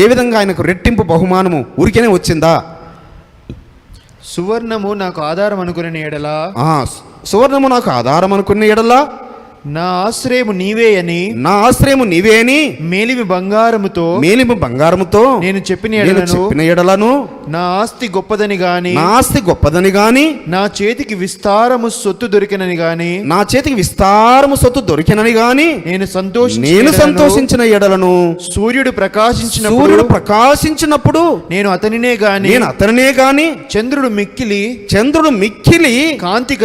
ఏ విధంగా ఆయనకు రెట్టింపు బహుమానము ఊరికేనే వచ్చిందా? సువర్ణము నాకు ఆధారం అనుకునే ఎడలా, సువర్ణము నాకు ఆధారం అనుకునే ఎడలా, నా ఆశ్రయము నీవే అని, నా ఆశ్రయము నీవే అని, మేలిమి బంగారముతో నేను చెప్పిన ఎడలను, నా ఆస్తి గొప్పదని గాని, నా ఆస్తి గొప్పదని గాని, నా చేతికి విస్తారము సొత్తు దొరికినని గాని, నా చేతికి విస్తారము సొత్తు దొరికినని గాని నేను సంతోషించిన ఎడలను, సూర్యుడు ప్రకాశించినప్పుడు నేను అతనినే గాని, చంద్రుడు మిక్కిలి కాంతి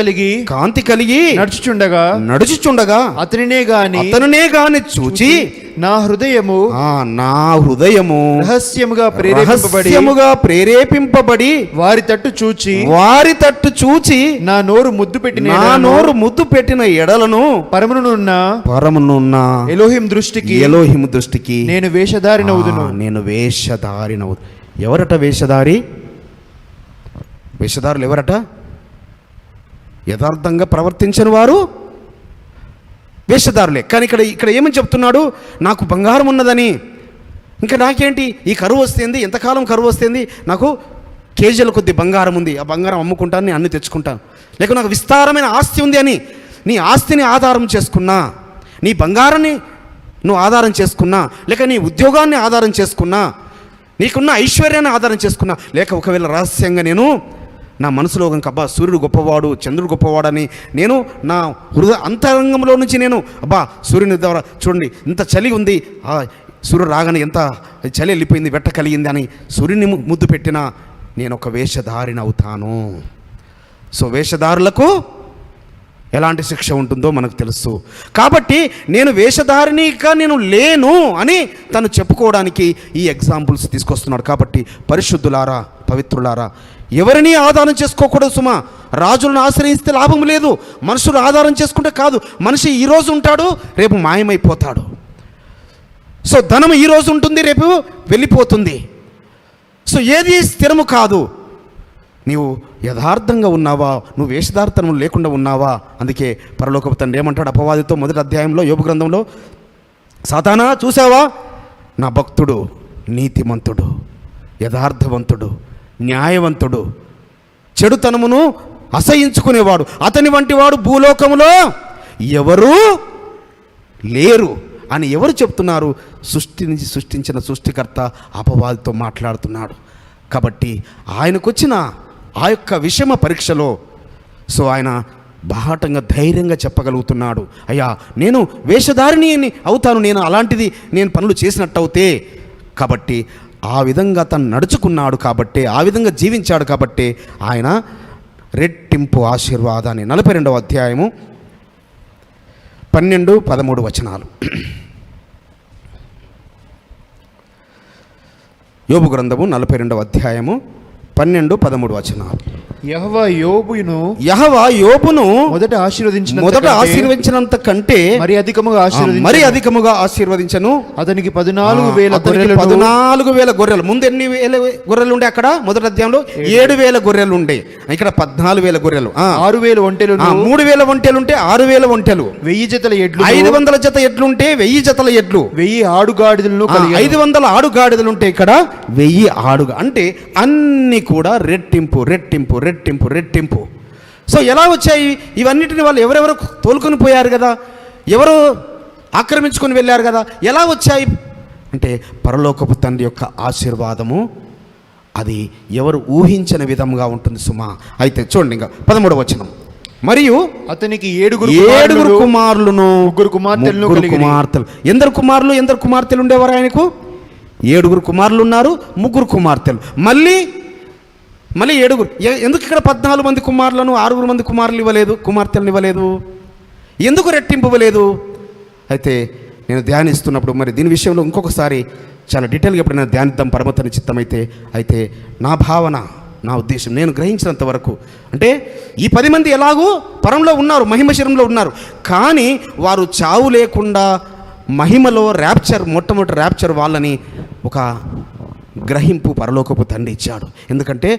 కలిగి నడుచుచుండగా అతనినే గాని చూచి నా హృదయము రహస్యముగా ప్రేరేపింపబడి వారి తట్టు చూచి నా నోరు ముద్దు పెట్టిన ఎడలను పరమునున్న ఎలోహిం దృష్టికి నేను వేషధారినవుదును. ఎవరట వేషధారులు ఎవరట? యథార్థంగా ప్రవర్తించని వారు వేషధారులే. కానీ ఇక్కడ ఏమని చెప్తున్నాడు? నాకు బంగారం ఉన్నదని, ఇంకా నాకేంటి ఈ కరువు వస్తుంది, ఎంతకాలం కరువు వస్తుంది, నాకు కేజీల కొద్ది బంగారం ఉంది, ఆ బంగారం అమ్ముకుంటాను, నేను అన్ని తెచ్చుకుంటాను. లేక నాకు విస్తారమైన ఆస్తి ఉంది అని నీ ఆస్తిని ఆధారం చేసుకున్నా, నీ బంగారాన్ని నువ్వు ఆధారం చేసుకున్నా, లేక నీ ఉద్యోగాన్ని ఆధారం చేసుకున్నా, నీకున్న ఐశ్వర్యాన్ని ఆధారం చేసుకున్నా, లేక ఒకవేళ రహస్యంగా నేను నా మనసులో కనుక అబ్బా సూర్యుడు గొప్పవాడు, చంద్రుడు గొప్పవాడని నేను నా హృదయ అంతరంగంలో నుంచి నేను అబ్బా సూర్యుని ద్వారా చూడండి ఇంత చలి ఉంది, సూర్యుడు రాగానే ఎంత చలి వెళ్ళిపోయింది, వెట్ట కలిగింది అని సూర్యుని ముద్దు పెట్టినా నేను ఒక వేషధారిని అవుతాను. సో వేషధారులకు ఎలాంటి శిక్ష ఉంటుందో మనకు తెలుసు. కాబట్టి నేను వేషధారినిగా నేను లేను అని తను చెప్పుకోవడానికి ఈ ఎగ్జాంపుల్స్ తీసుకొస్తున్నాడు. కాబట్టి పరిశుద్ధులారా, పవిత్రులారా, ఎవరిని ఆధారం చేసుకోకూడదు సుమా. రాజులను ఆశ్రయిస్తే లాభం లేదు, మనుషులు ఆధారం చేసుకుంటే కాదు. మనిషి ఈరోజు ఉంటాడు, రేపు మాయమైపోతాడు. సో ధనం ఈరోజు ఉంటుంది, రేపు వెళ్ళిపోతుంది. సో ఏది స్థిరము కాదు. నీవు యథార్థంగా ఉన్నావా, నువ్వు వేషధారతనం లేకుండా ఉన్నావా? అందుకే పరలోకపు తండ్రి ఏమంటాడు అపవాదితో 1వ అధ్యాయంలో యోబు గ్రంథంలో, సాతానా చూసావా, నా భక్తుడు నీతిమంతుడు, యథార్థవంతుడు, న్యాయవంతుడు, చెడుతనమును అసహించుకునేవాడు, అతని వంటి వాడు భూలోకములో ఎవరూ లేరు అని ఎవరు చెప్తున్నారు? సృష్టించిన సృష్టికర్త అపవాదితో మాట్లాడుతున్నాడు. కాబట్టి ఆయనకొచ్చిన ఆ యొక్క విషమ పరీక్షలో సో ఆయన బాహటంగా ధైర్యంగా చెప్పగలుగుతున్నాడు, అయ్యా నేను వేషధారిని అవుతాను, నేను అలాంటిది నేను పనులు చేసినట్టు అవుతే. కాబట్టి ఆ విధంగా తను నడుచుకున్నాడు, కాబట్టి ఆ విధంగా జీవించాడు, కాబట్టి ఆయన రెట్టింపు ఆశీర్వాదాన్ని 42వ అధ్యాయము 12-13 వచనాలు. యోబు గ్రంథము 42వ అధ్యాయము 12-13 వచనాలు. యెహోవా యోబును మొదట ఆశీర్వదించినంత కంటే మరి అధికముగా ఆశీర్వదించను. అతనికి 14,000 గొర్రెలు. ముందు ఎన్ని వేల గొర్రెలు ఉండే? అక్కడ మొదటి అధ్యాయంలో 7,000 గొర్రెలు ఉండే, ఇక్కడ 14,000 గొర్రెలు, 6,000 ఒంటెలు, 3,000 ఒంటెలు ఉంటే 6,000 ఒంటెలు, 1000 జతల ఎడ్లు, 500 జత ఎడ్లు ఉంటే 1000 జతల ఎడ్లు, 1000 ఆడుగాడిదలను, 500 ఆడుగాడిదలు ఉంటే ఇక్కడ 1000 ఆడుగా, అంటే అన్ని కూడా రెట్టింపు రెట్టింపు రెట్టింపు రెట్టింపు. సో ఎలా వచ్చాయి ఇవన్నిటిని? వాళ్ళు ఎవరెవరు తోలుకొని పోయారు కదా, ఎవరు ఆక్రమించుకొని వెళ్ళారు కదా, ఎలా వచ్చాయి అంటే పరలోకపు తండ్రి యొక్క ఆశీర్వాదము అది ఎవరు ఊహించని విధంగా ఉంటుంది సుమా. అయితే చూడండి ఇంకా 13వ వచనం. మరియు అతనికి 7 కుమారులను 3 కుమార్తెలు. ఎందరు కుమార్తెలు ఉండేవారు ఆయనకు? 7 కుమారులు ఉన్నారు, 3 కుమార్తెలు, మళ్ళీ 7. ఎందుకు ఇక్కడ 14 మంది కుమారులను 6 మంది కుమార్తెలను ఇవ్వలేదు? ఎందుకు రెట్టింపు ఇవ్వలేదు? అయితే నేను ధ్యానిస్తున్నప్పుడు మరి దీని విషయంలో ఇంకొకసారి చాలా డీటెయిల్గా ఎప్పుడైనా ధ్యానిద్దాం పరమతని చిత్తమైతే. అయితే నా భావన, నా ఉద్దేశం నేను గ్రహించినంత వరకు అంటే ఈ 10 మంది ఎలాగూ పరంలో ఉన్నారు, మహిమ శరీరంలో ఉన్నారు, కానీ వారు చావు లేకుండా మహిమలో ర్యాప్చర్, మొట్టమొదటి ర్యాప్చర్ వాళ్ళని ఒక గ్రహింపు పరలోకపు తండ్రి ఇచ్చాడు. ఎందుకంటే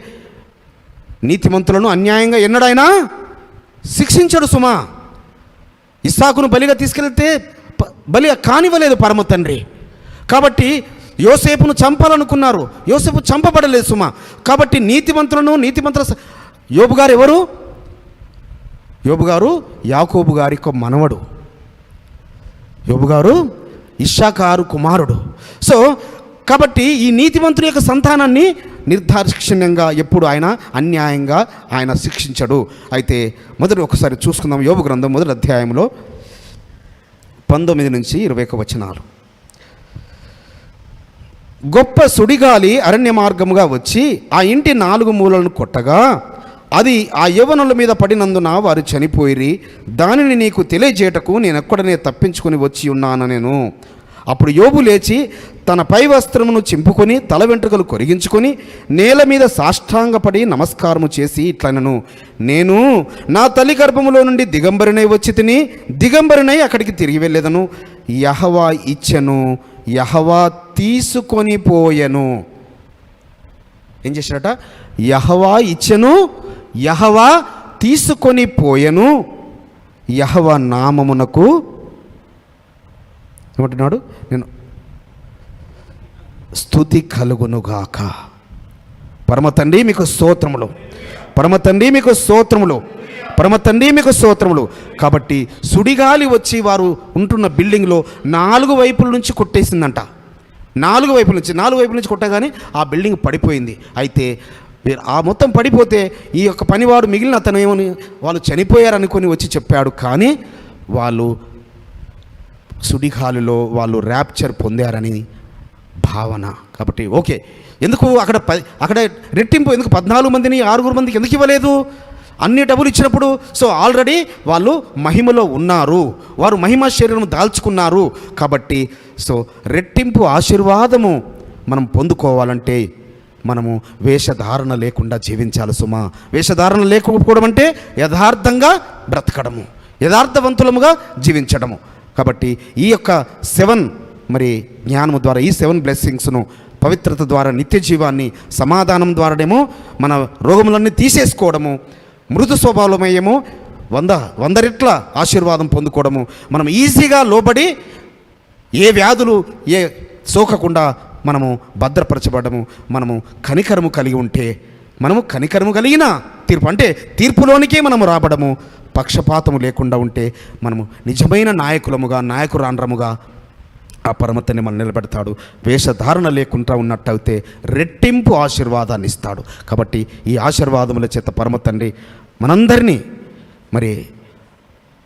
నీతిమంతులను అన్యాయంగా ఎన్నడైనా శిక్షించడు సుమా. ఇస్సాకును బలిగా తీసుకెళ్తే బలిగా కానివ్వలేదు పరమ తండ్రి. కాబట్టి యోసేపును చంపాలనుకున్నారు, యోసేపు చంపబడలేదు సుమా. కాబట్టి నీతిమంతుల యోబు గారు ఎవరు? యోబు గారు యాకోబు గారి యొక్క మనవడు, యోబు గారు ఇశ్శాఖారు కుమారుడు. సో కాబట్టి ఈ నీతిమంతుని యొక్క సంతానాన్ని నిర్దాక్షిణ్యంగా ఎప్పుడు ఆయన అన్యాయంగా ఆయన శిక్షించడు. అయితే మొదటి ఒకసారి చూసుకుందాం. యోబు గ్రంథం మొదటి అధ్యాయంలో 19 నుంచి 21 వచనాలు. గొప్ప సుడిగాలి అరణ్య మార్గముగా వచ్చి ఆ ఇంటి 4 మూలలను కొట్టగా అది ఆ యవ్వనుల మీద పడినందున వారు చనిపోయిరి. దానిని నీకు తెలియజేయటకు నేను ఎక్కడనే తప్పించుకొని వచ్చి ఉన్నాను నేను. అప్పుడు యోబు లేచి తన పై వస్త్రమును చింపుకొని తల వెంట్రుకలు కొరిగించుకొని నేల మీద సాష్టాంగపడి నమస్కారము చేసి ఇట్లనను, నేను నా తల్లి గర్భములో నుండి దిగంబరినై వచ్చి తిని దిగంబరినై అక్కడికి తిరిగి వెళ్ళేదను. యెహోవా ఇచ్చెను, యెహోవా తీసుకొని పోయెను. ఏం చేశాడట? యెహోవా ఇచ్చెను, యెహోవా తీసుకొని పోయెను. యెహోవా నామమునకు ఏమంటున్నాడు? నేను స్తుతి కలుగునుగాక. పరమ తండ్రి మీకు స్తోత్రములు, పరమ తండ్రి మీకు స్తోత్రములు, పరమ తండ్రి మీకు స్తోత్రములు. కాబట్టి సుడిగాలి వచ్చి వారు ఉంటున్న బిల్డింగ్లో 4 వైపుల నుంచి కొట్టేసిందంట. 4 వైపుల నుంచి కొట్టగానే ఆ బిల్డింగ్ పడిపోయింది. అయితే ఆ మొత్తం పడిపోతే ఈ యొక్క పనివాడు మిగిలిన అతను ఏమని వాళ్ళు చనిపోయారనుకొని వచ్చి చెప్పాడు. కానీ వాళ్ళు సుడిగాలిలో వాళ్ళు ర్యాప్చర్ పొందారని భావన. కాబట్టి ఓకే, ఎందుకు అక్కడ రెట్టింపు ఎందుకు 14 మందిని 6 మందికి ఎందుకు ఇవ్వలేదు? అన్ని డబ్బులు ఇచ్చినప్పుడు సో ఆల్రెడీ వాళ్ళు మహిమలో ఉన్నారు, వారు మహిమ శరీరం దాల్చుకున్నారు. కాబట్టి సో రెట్టింపు ఆశీర్వాదము మనం పొందుకోవాలంటే మనము వేషధారణ లేకుండా జీవించాలి సుమా. వేషధారణ లేకపోవడం అంటే యథార్థంగా బ్రతకడము, యథార్థవంతులముగా జీవించడము. కాబట్టి ఈ యొక్క 7 మరి జ్ఞానము ద్వారా ఈ 7 బ్లెస్సింగ్స్ను పవిత్రత ద్వారా నిత్య జీవాన్ని సమాధానం ద్వారానేమో మన రోగములన్నీ తీసేసుకోవడము, మృదు స్వభావమయ్యేమో 100 రెట్ల ఆశీర్వాదం పొందుకోవడము, మనం ఈజీగా లోబడి ఏ వ్యాధులు ఏ సోకకుండా మనము భద్రపరచబడము, మనము కనికరము కలిగి ఉంటే, మనము కనికరము కలిగిన తీర్పు అంటే తీర్పులోనికే మనము రాబడము, పక్షపాతము లేకుండా ఉంటే మనము నిజమైన నాయకురాండ్రముగా ఆ పరమతని మనం నిలబెడతాడు. వేషధారణ లేకుండా ఉన్నట్టయితే రెట్టింపు ఆశీర్వాదాన్ని ఇస్తాడు. కాబట్టి ఈ ఆశీర్వాదముల చేత పరమతండ్రి మనందరినీ మరి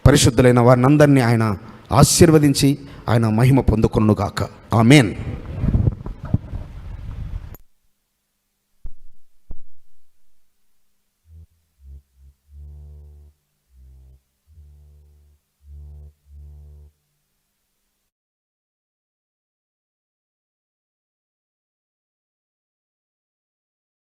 పరిశుద్ధులైన వారినందరినీ ఆయన ఆశీర్వదించి ఆయన మహిమ పొందుకొనుగాక. ఆమేన్.